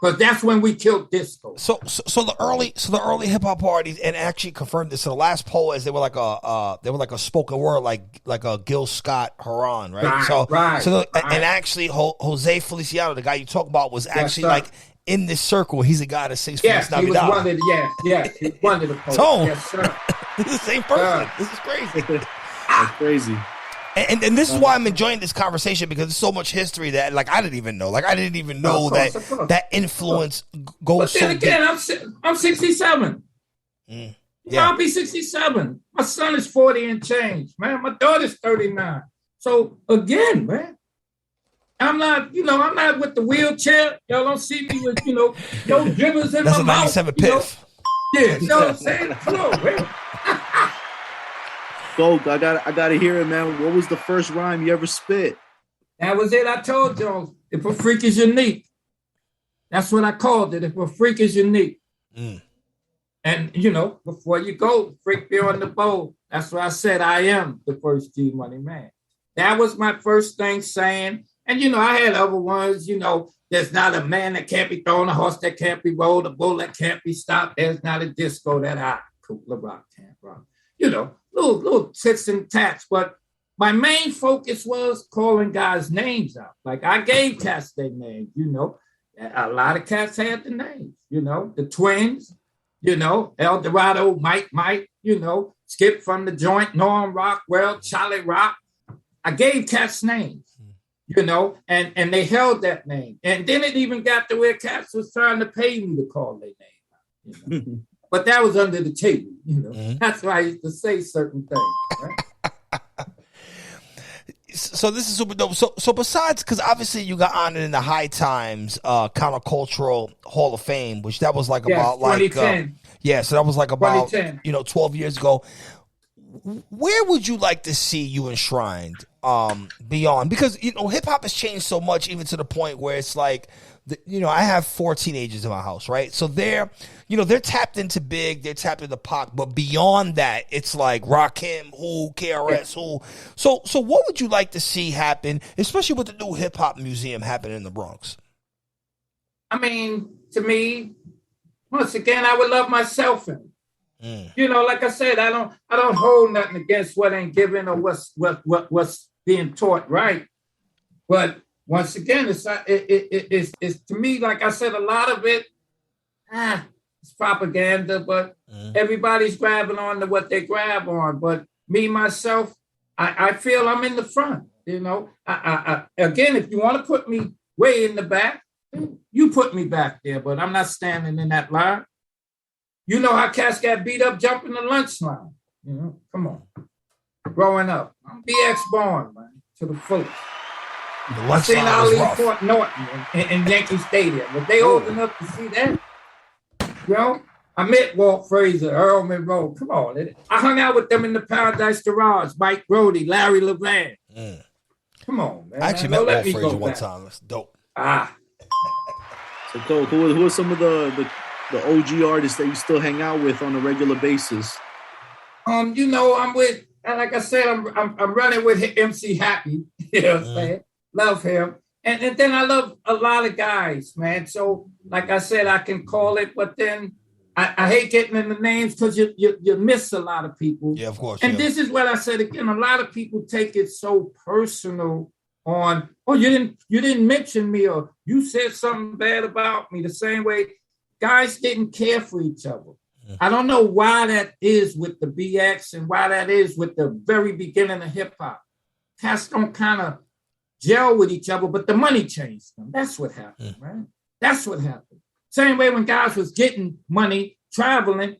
Because that's when we killed disco. So the early hip hop parties, and actually confirmed this. So the last poll is they were like a spoken word, like a Gil Scott Heron, right? And actually Jose Feliciano, the guy you talk about, was actually like in this circle. He's a guy that sings Feliz Navidad. He was one of the, he was one of the poets. Yes, sir. This is the same person. This is crazy. That's crazy. And this is why I'm enjoying this conversation, because there's so much history that I didn't even know. I didn't even know that influence goes so deep. But then again, I'm 67. I'll be 67. My son is 40 and change, man. My daughter's 39. So again, man, I'm not with the wheelchair. Y'all don't see me with, no dribbles in That's my mouth. That's a 97 Piff. Yeah, you know what I'm saying? Come on, man. Folk, I gotta hear it, man. What was the first rhyme you ever spit? That was it. I told you, if a freak is unique. That's what I called it. If a freak is unique. And before you go, freak be on the bowl. That's why I said I am the first G Money man. That was my first thing saying. And I had other ones, there's not a man that can't be thrown, a horse that can't be rolled, a bull that can't be stopped. There's not a disco that I, Kool Herc, can't rock. Little tits and tats, but my main focus was calling guys' names out. Like I gave cats their names, a lot of cats had the names, the twins, El Dorado, Mike, Skip from the Joint, Norm Rockwell, Charlie Rock. I gave cats names, and they held that name. And then it even got to where cats was trying to pay me to call their name out, But that was under the table, That's why I used to say certain things. Right? So this is super dope. So besides, because obviously you got honored in the High Times Countercultural Hall of Fame, which that was about 2010. So that was about 2010. 12 years ago. Where would you like to see you enshrined beyond? Because hip hop has changed so much, even to the point where it's like, I have 4 teenagers in my house, right? So they're tapped into Big, they're tapped into Pac, but beyond that, it's like Rakim, who, KRS, who. So what would you like to see happen, especially with the new hip hop museum happening in the Bronx? I mean, to me, once again, I would love myself in. Like I said, I don't hold nothing against what ain't given or what's being taught, right? But once again, it's to me, like I said, a lot of it, it's propaganda, but everybody's grabbing on to what they grab on. But me, myself, I feel I'm in the front, I again, if you want to put me way in the back, you put me back there, but I'm not standing in that line. You know how cats got beat up jumping the lunch line. Come on. Growing up, I'm BX born, man, to the fullest. I seen Ali Fort Norton in Yankee Stadium. If they old enough to see that, You know, I met Walt Frazier, Earl Monroe. Come on. I hung out with them in the Paradise Garage. Mike Brody, Larry Levan. Come on, man. I actually met Walt Frazier one time. That's dope. So, Cole, who are some of the OG artists that you still hang out with on a regular basis? You know, I'm with, like I said, I'm running with MC Happy. You know what I'm saying? Love him. And then I love a lot of guys, man. So, like I said, I can call it, but then I hate getting in the names because you miss a lot of people. Yeah, of course. And this is what I said again. A lot of people take it so personal on, oh, you didn't mention me, or you said something bad about me. The same way guys didn't care for each other. I don't know why that is with the BX and why that is with the very beginning of hip hop. Cats don't kind of gel with each other, but the money changed them. That's what happened, right? That's what happened. Same way when guys was getting money, traveling,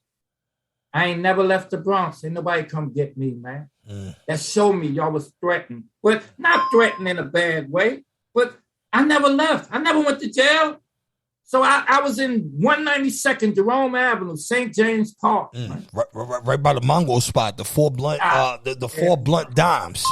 I ain't never left the Bronx. Ain't nobody come get me, man. That showed me y'all was threatened, but not threatened in a bad way. But I never left. I never went to jail. So I was in 192nd Jerome Avenue, St. James Park. Right by the Mongo spot, the four blunt, the four blunt dimes.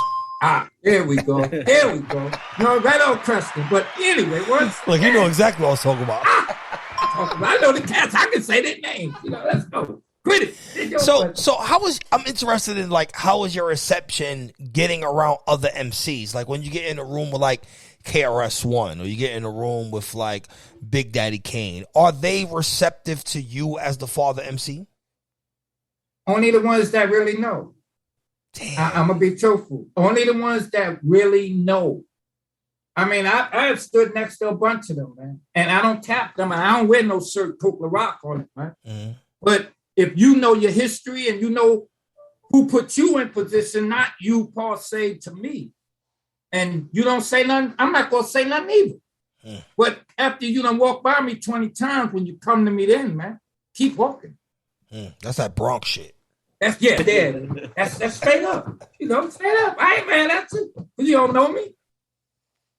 There we go. There we go. No, right on Creston. But anyway, look, you know exactly what I was talking about. I know the cats. I can say their names. You know, let's go. Quit it. So I'm interested in, like, how was your reception getting around other MCs? Like when you get in a room with like KRS-One, or you get in a room with like Big Daddy Kane, are they receptive to you as the father MC? Only the ones that really know. I'm going to be truthful. Only the ones that really know. I mean, I have stood next to a bunch of them, man. And I don't tap them, and I don't wear no shirt, Kool Herc on it, man. But if you know your history and you know who put you in position, not you, Paul, say to me, and you don't say nothing, I'm not going to say nothing either. But after you done walk by me 20 times, when you come to me then, man, keep walking. That's that Bronx shit. That's That's straight up. You know, straight up. I ain't mad at you. You don't know me.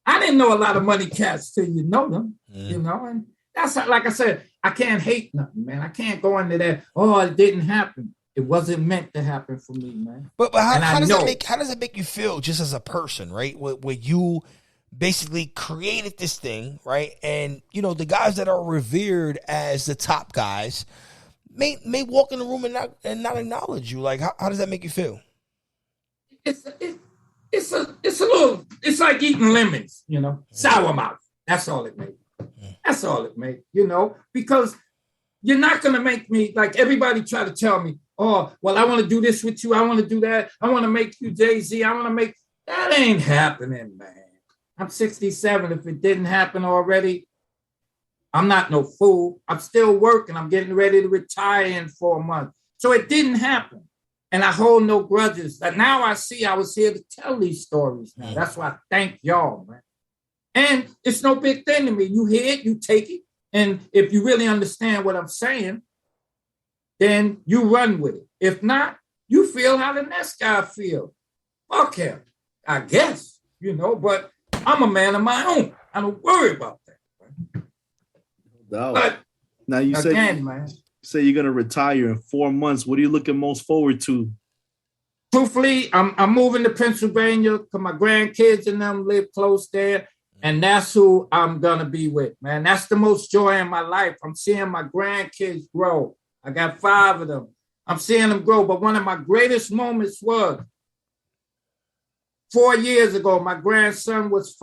I didn't know a lot of money cats till you know them. You know, and that's like I said, I can't hate nothing, man. I can't go into that. Oh, it didn't happen. It wasn't meant to happen for me, man. But how does it make you feel just as a person, right? Where you basically created this thing, right? And you know the guys that are revered as the top guys may walk in the room and not acknowledge you. Like, how does that make you feel? It's a little. It's like eating lemons, you know, sour mouth. That's all it makes. That's all it makes, you know, because you're not gonna make me like everybody try to tell me. Oh, well, I want to do this with you. I want to do that. I want to make you Jay-Z. I want to make that ain't happening, man. I'm 67. If it didn't happen already, I'm not no fool. I'm still working. I'm getting ready to retire in 4 months. So it didn't happen. And I hold no grudges. And now I see I was here to tell these stories now. That's why I thank y'all, man. And it's no big thing to me. You hear it, you take it. And if you really understand what I'm saying, then you run with it. If not, you feel how the next guy feel. Fuck him, I guess, you know, but I'm a man of my own. I don't worry about that. Right? No. But now you say you're gonna retire in 4 months. What are you looking most forward to? Truthfully, I'm moving to Pennsylvania because my grandkids and them live close there. And that's who I'm gonna be with, man. That's the most joy in my life. I'm seeing my grandkids grow. I got 5 of them. I'm seeing them grow. But one of my greatest moments was 4 years ago. My grandson was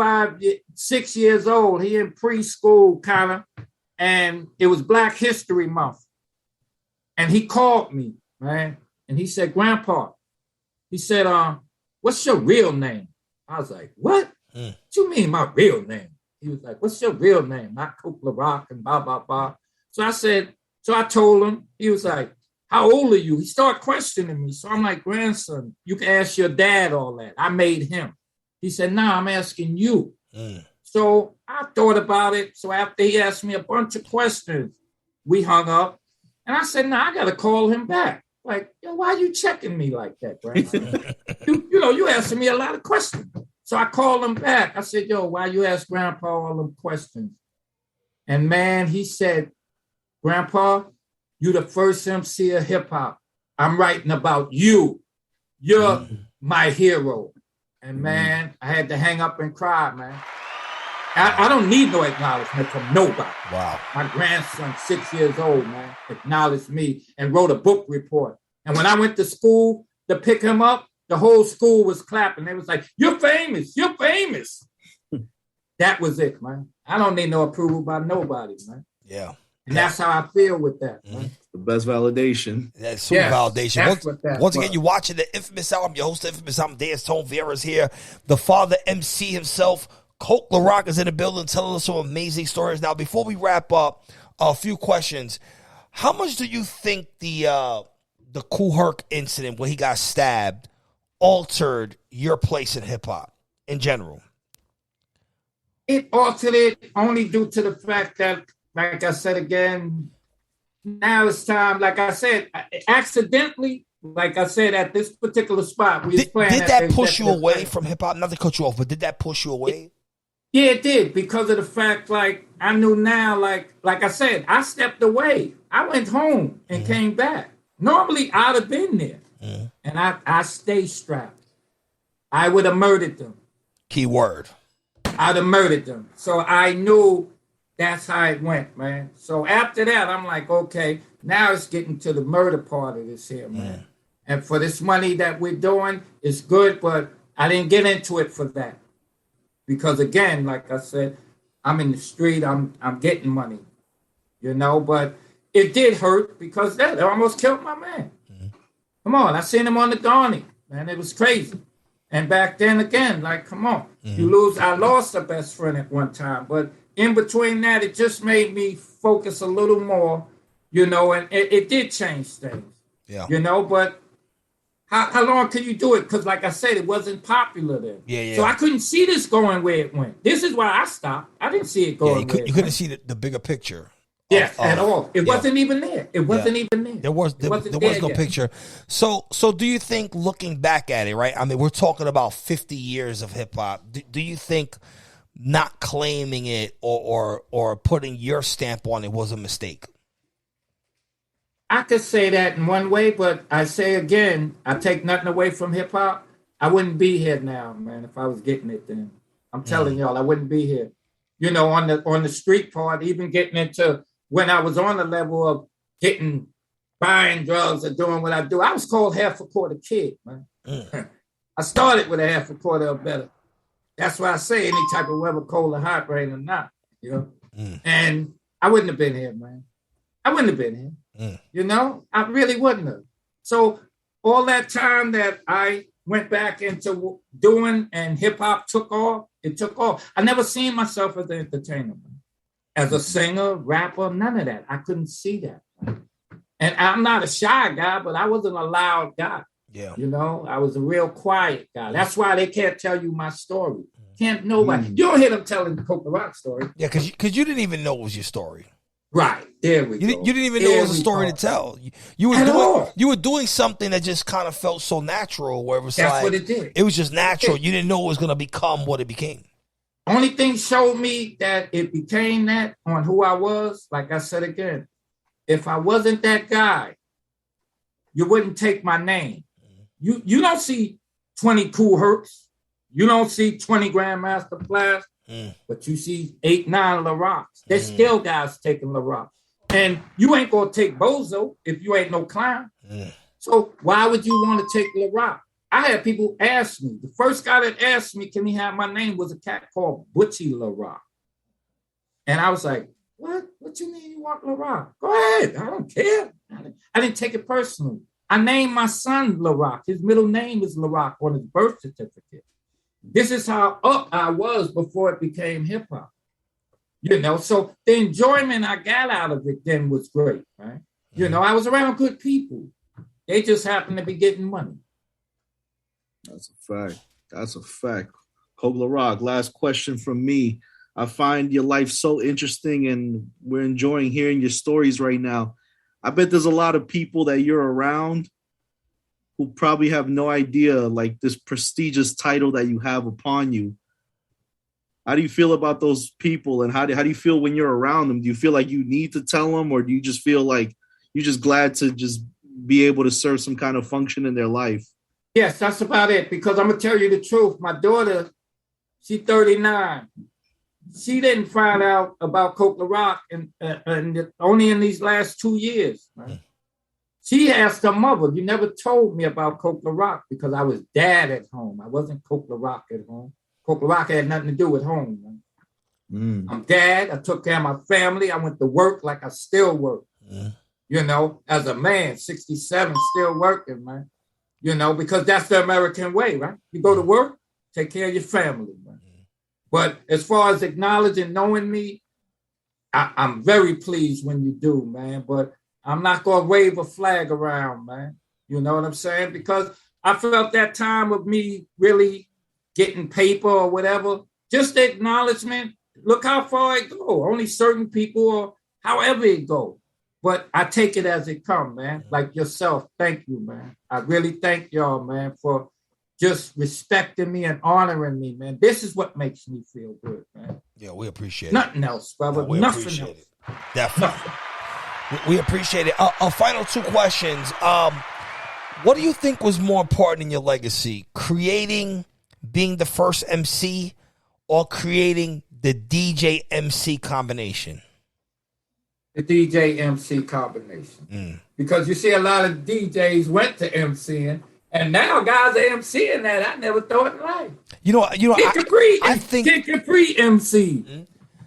6 years old. He in preschool, kind of. And it was Black History Month. And he called me, man. And he said, Grandpa, he said, what's your real name? I was like, what? What you mean my real name? He was like, what's your real name? Not Kool Herc and blah, blah, blah. So I told him. He was like, how old are you? He started questioning me. So I'm like, grandson, you can ask your dad all that. I made him. He said, nah, I'm asking you. So I thought about it. So after he asked me a bunch of questions, we hung up. And I said, nah, I got to call him back. Like, yo, why are you checking me like that, grandson? you asking me a lot of questions. So I called him back. I said, yo, why you ask Grandpa all them questions? And man, he said, Grandpa, You the first MC of hip hop. I'm writing about you. You're my hero. And man, I had to hang up and cry, man. I don't need no acknowledgement from nobody. Wow. My grandson, 6 years old, man, acknowledged me and wrote a book report. And when I went to school to pick him up, the whole school was clapping. They was like, "You're famous. You're famous." That was it, man. I don't need no approval by nobody, man. Yeah. And that's how I feel with that, man. The best validation. That's super validation. Once again, was. you're watching the Inphamus Hour. I'm your host, Inphamus Hour. Dance Tone Viera's here. The father MC himself, Kool Herc, is in the building telling us some amazing stories. Now, before we wrap up, a few questions. How much do you think the Kool Herc incident where he got stabbed altered your place in hip-hop in general? It altered it only due to the fact that, like I said again, now it's time, like I said, accidentally, like I said, at this particular spot, we was playing. Did that push you away from hip-hop? Not to cut you off, but did that push you away? Yeah, it did, because of the fact, like, I knew now, like I said, I stepped away. I went home and came back. Normally, I'd have been there. And I stayed strapped. I would have murdered them. Key word. I'd have murdered them. So I knew that's how it went, man. So after that, I'm like, okay, now it's getting to the murder part of this here, man. And for this money that we're doing, it's good, but I didn't get into it for that. Because again, like I said, I'm in the street, I'm getting money, you know, but it did hurt because that almost killed my man. Come on, I seen him on the Donnie, man, it was crazy. And back then again, like, come on, I lost a best friend at one time, but in between that, it just made me focus a little more, you know, and it did change things, you know, but how long can you do it? Because like I said, it wasn't popular then. Yeah. So I couldn't see this going where it went. This is why I stopped. I didn't see it going you couldn't see the bigger picture. At all. It wasn't even there. It wasn't even there. There was no picture. So do you think, looking back at it, right? I mean, we're talking about 50 years of hip hop. Do you think not claiming it or putting your stamp on it was a mistake? I could say that in one way, but I say again, I take nothing away from hip hop. I wouldn't be here now, man, if I was getting it then. I'm telling y'all, I wouldn't be here. You know, on the street part, even getting into when I was on the level of buying drugs or doing what I do, I was called half a quarter kid, man. I started with a half a quarter or better. That's why I say any type of whether cold or hot rain or not, you know. And I wouldn't have been here, man. I wouldn't have been here. You know, I really wouldn't have. So all that time that I went back into doing and hip hop took off, it took off. I never seen myself as an entertainer, man. As a singer, rapper, none of that. I couldn't see that. Man. And I'm not a shy guy, but I wasn't a loud guy. Yeah. You know, I was a real quiet guy. That's why they can't tell you my story. Can't nobody. You don't hear them telling the Kool Herc story. Yeah, because you didn't even know it was your story. Right. There we go. You didn't even know it was a story to tell. You were doing something that just kind of felt so natural, where it was That's what it did. It was just natural. You didn't know it was going to become what it became. Only thing showed me that it became that on who I was, like I said again, if I wasn't that guy, you wouldn't take my name. You don't see 20 Kool Hercs. You don't see 20 Grandmaster Flash. But you see 8, 9 LaRocks. There's still guys taking LaRock. And you ain't going to take Bozo if you ain't no clown. So why would you want to take LaRock? I had people ask me. The first guy that asked me, can he have my name, was a cat called Butchie LaRock. And I was like, what? What you mean you want LaRock? Go ahead. I don't care. I didn't take it personally. I named my son LaRock. His middle name is LaRock on his birth certificate. This is how up I was before it became hip hop. You know, so the enjoyment I got out of it then was great, right? You know, I was around good people. They just happened to be getting money. That's a fact. That's a fact. Kool Herc, last question from me. I find your life so interesting, and we're enjoying hearing your stories right now. I bet there's a lot of people that you're around who probably have no idea, like, this prestigious title that you have upon you. How do you feel about those people, and how do you feel when you're around them? Do you feel like you need to tell them, or do you just feel like you're just glad to just be able to serve some kind of function in their life. Yes, that's about it. Because I'm gonna tell you the truth. My daughter, she's 39. She didn't find out about Kool Herc and only in these last 2 years. Right? She asked her mother, "You never told me about Kool Herc," because I was dad at home. I wasn't Kool Herc at home. Kool Herc had nothing to do with home. Right? I'm dad. I took care of my family. I went to work like I still work. You know, as a man, 67, still working, man. You know, because that's the American way, right? You go to work, take care of your family, man. But as far as acknowledging, knowing me, I'm very pleased when you do, man. But I'm not going to wave a flag around, man. You know what I'm saying? Because I felt that time of me really getting paper or whatever, just the acknowledgement, look how far it go. Only certain people or however it go. But I take it as it come, man. Like yourself, thank you, man. I really thank y'all, man, for just respecting me and honoring me, man. This is what makes me feel good, man. Yeah, we appreciate Nothing else, brother. We Nothing appreciate else. it. Definitely. We appreciate it. Final two questions. What do you think was more important in your legacy? Creating, being the first MC, or creating the DJ MC combination? The DJ MC combination. Because you see a lot of DJs went to MCing, and now guys are MCing that. I never thought in life. I think Kid Capri MC.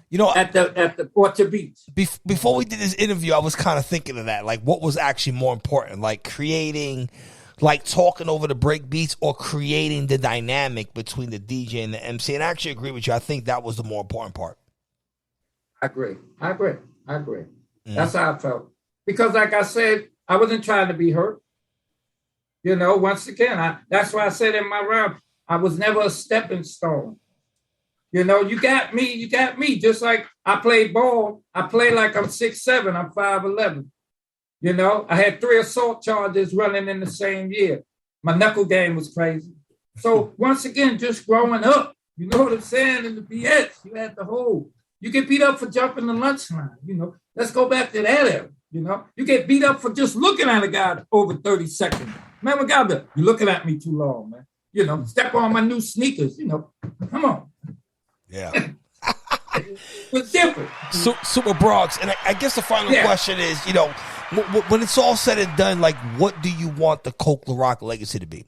You know, at the Orchard Beach. Before we did this interview, I was kind of thinking of that. Like, what was actually more important? Like creating, like talking over the break beats, or creating the dynamic between the DJ and the MC? And I actually agree with you. I think that was the more important part. I agree. That's how I felt. Because like I said, I wasn't trying to be hurt. You know, once again, that's why I said in my round, I was never a stepping stone. You know, you got me. Just like I played ball. I play like I'm 6'7", I'm 5'11". You know, I had 3 assault charges running in the same year. My knuckle game was crazy. So once again, just growing up, you know what I'm saying? In the BS, you had the whole. You get beat up for jumping the lunch line. You know, let's go back to that era. You know, you get beat up for just looking at a guy over 30 seconds. Man, what guy, you're looking at me too long, man. You know, step on my new sneakers. You know, come on. Yeah. It's different. Super Bronx. And I guess the final question is, you know, when it's all said and done, like, what do you want the Kool Herc legacy to be?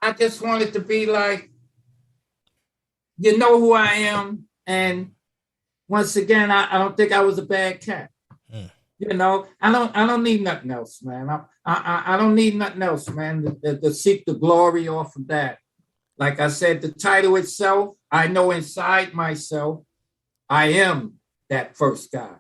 I just want it to be like, you know who I am. And once again, I don't think I was a bad cat. You know, I don't need nothing else, man. I don't need nothing else, man, to seek the glory off of that. Like I said, the title itself, I know inside myself, I am that first guy.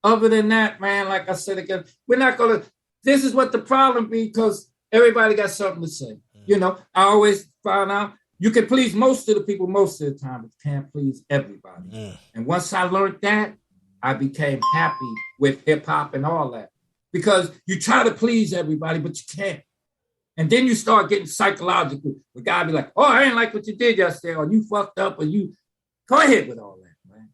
Other than that, man, like I said again, we're not going to, this is what the problem be, because everybody got something to say. You know, I always found out you can please most of the people most of the time, but you can't please everybody. And once I learned that, I became happy with hip hop and all that. Because you try to please everybody, but you can't. And then you start getting psychological. The guy be like, oh, I ain't like what you did yesterday, or you fucked up, or you go ahead with all that, man.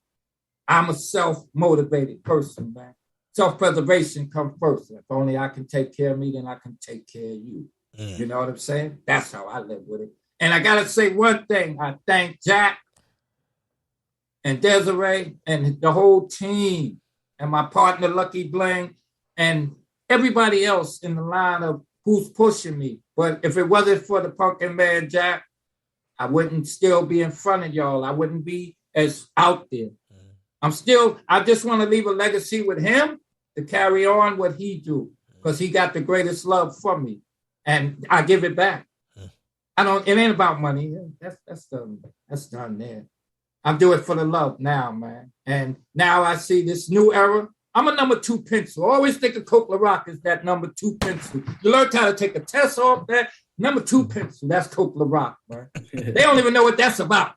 I'm a self-motivated person, man. Self-preservation comes first. If only I can take care of me, then I can take care of you. You know what I'm saying? That's how I live with it. And I got to say one thing. I thank Jack and Desiree and the whole team and my partner, Lucky Bling, and everybody else in the line of who's pushing me. But if it wasn't for the Punkin Man Jack, I wouldn't still be in front of y'all. I wouldn't be as out there. I just want to leave a legacy with him to carry on what he do, because he got the greatest love from me. And I give it back. It ain't about money. That's done there. I'm doing it for the love now, man. And now I see this new era. I'm a number 2 pencil. I always think of Kool Herc as that number 2 pencil. You learn how to take a test off that. Number 2 pencil. That's Kool Herc, man. They don't even know what that's about.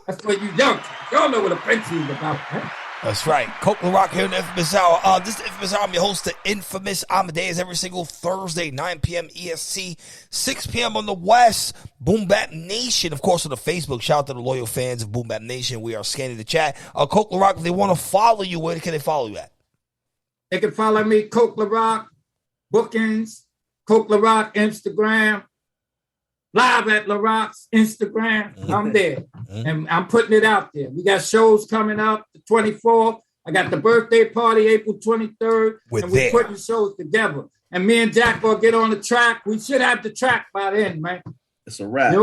That's what you don't. You don't know what a pencil is about, man. That's right. Kool Herc here in the Inphamus Hour. This is the Inphamus Hour. I'm your host, the infamous Amadeuz, every single Thursday, 9 p.m. EST, 6 p.m. on the West. Boom Bap Nation, of course, on the Facebook. Shout out to the loyal fans of Boom Bap Nation. We are scanning the chat. Kool Herc, if they want to follow you, where can they follow you at? They can follow me, Coke LaRock, bookings, Coke LaRock, Instagram, live at LaRock's Instagram. I'm there. And I'm putting it out there. We got shows coming up the 24th. I got the birthday party April 23rd. And we're putting shows together. And me and Jack will get on the track. We should have the track by then, man. It's a wrap.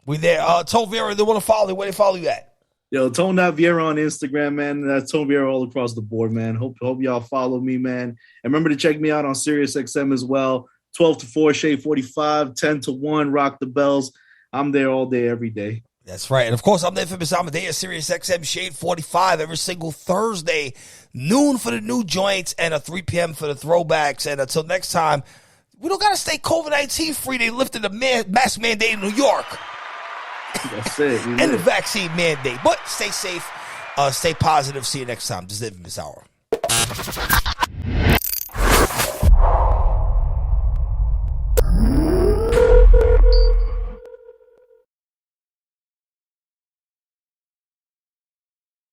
We there. Told Viera they want to follow you. Where they follow you at? Yo, Tone.Viera on Instagram, man. That's Tone Viera all across the board, man. Hope y'all follow me, man. And remember to check me out on SiriusXM as well. 12 to 4, Shade 45, 10 to 1, Rock the Bells. I'm there all day, every day. That's right. And, of course, I'm the infamous Amadeuz, SiriusXM, Shade 45, every single Thursday, noon for the new joints and 3 p.m. for the throwbacks. And until next time, we don't got to stay COVID-19 free. They lifted the mask mandate in New York. That's it. And the vaccine mandate. But stay safe, stay positive. See you next time. This is Inphamus Hour.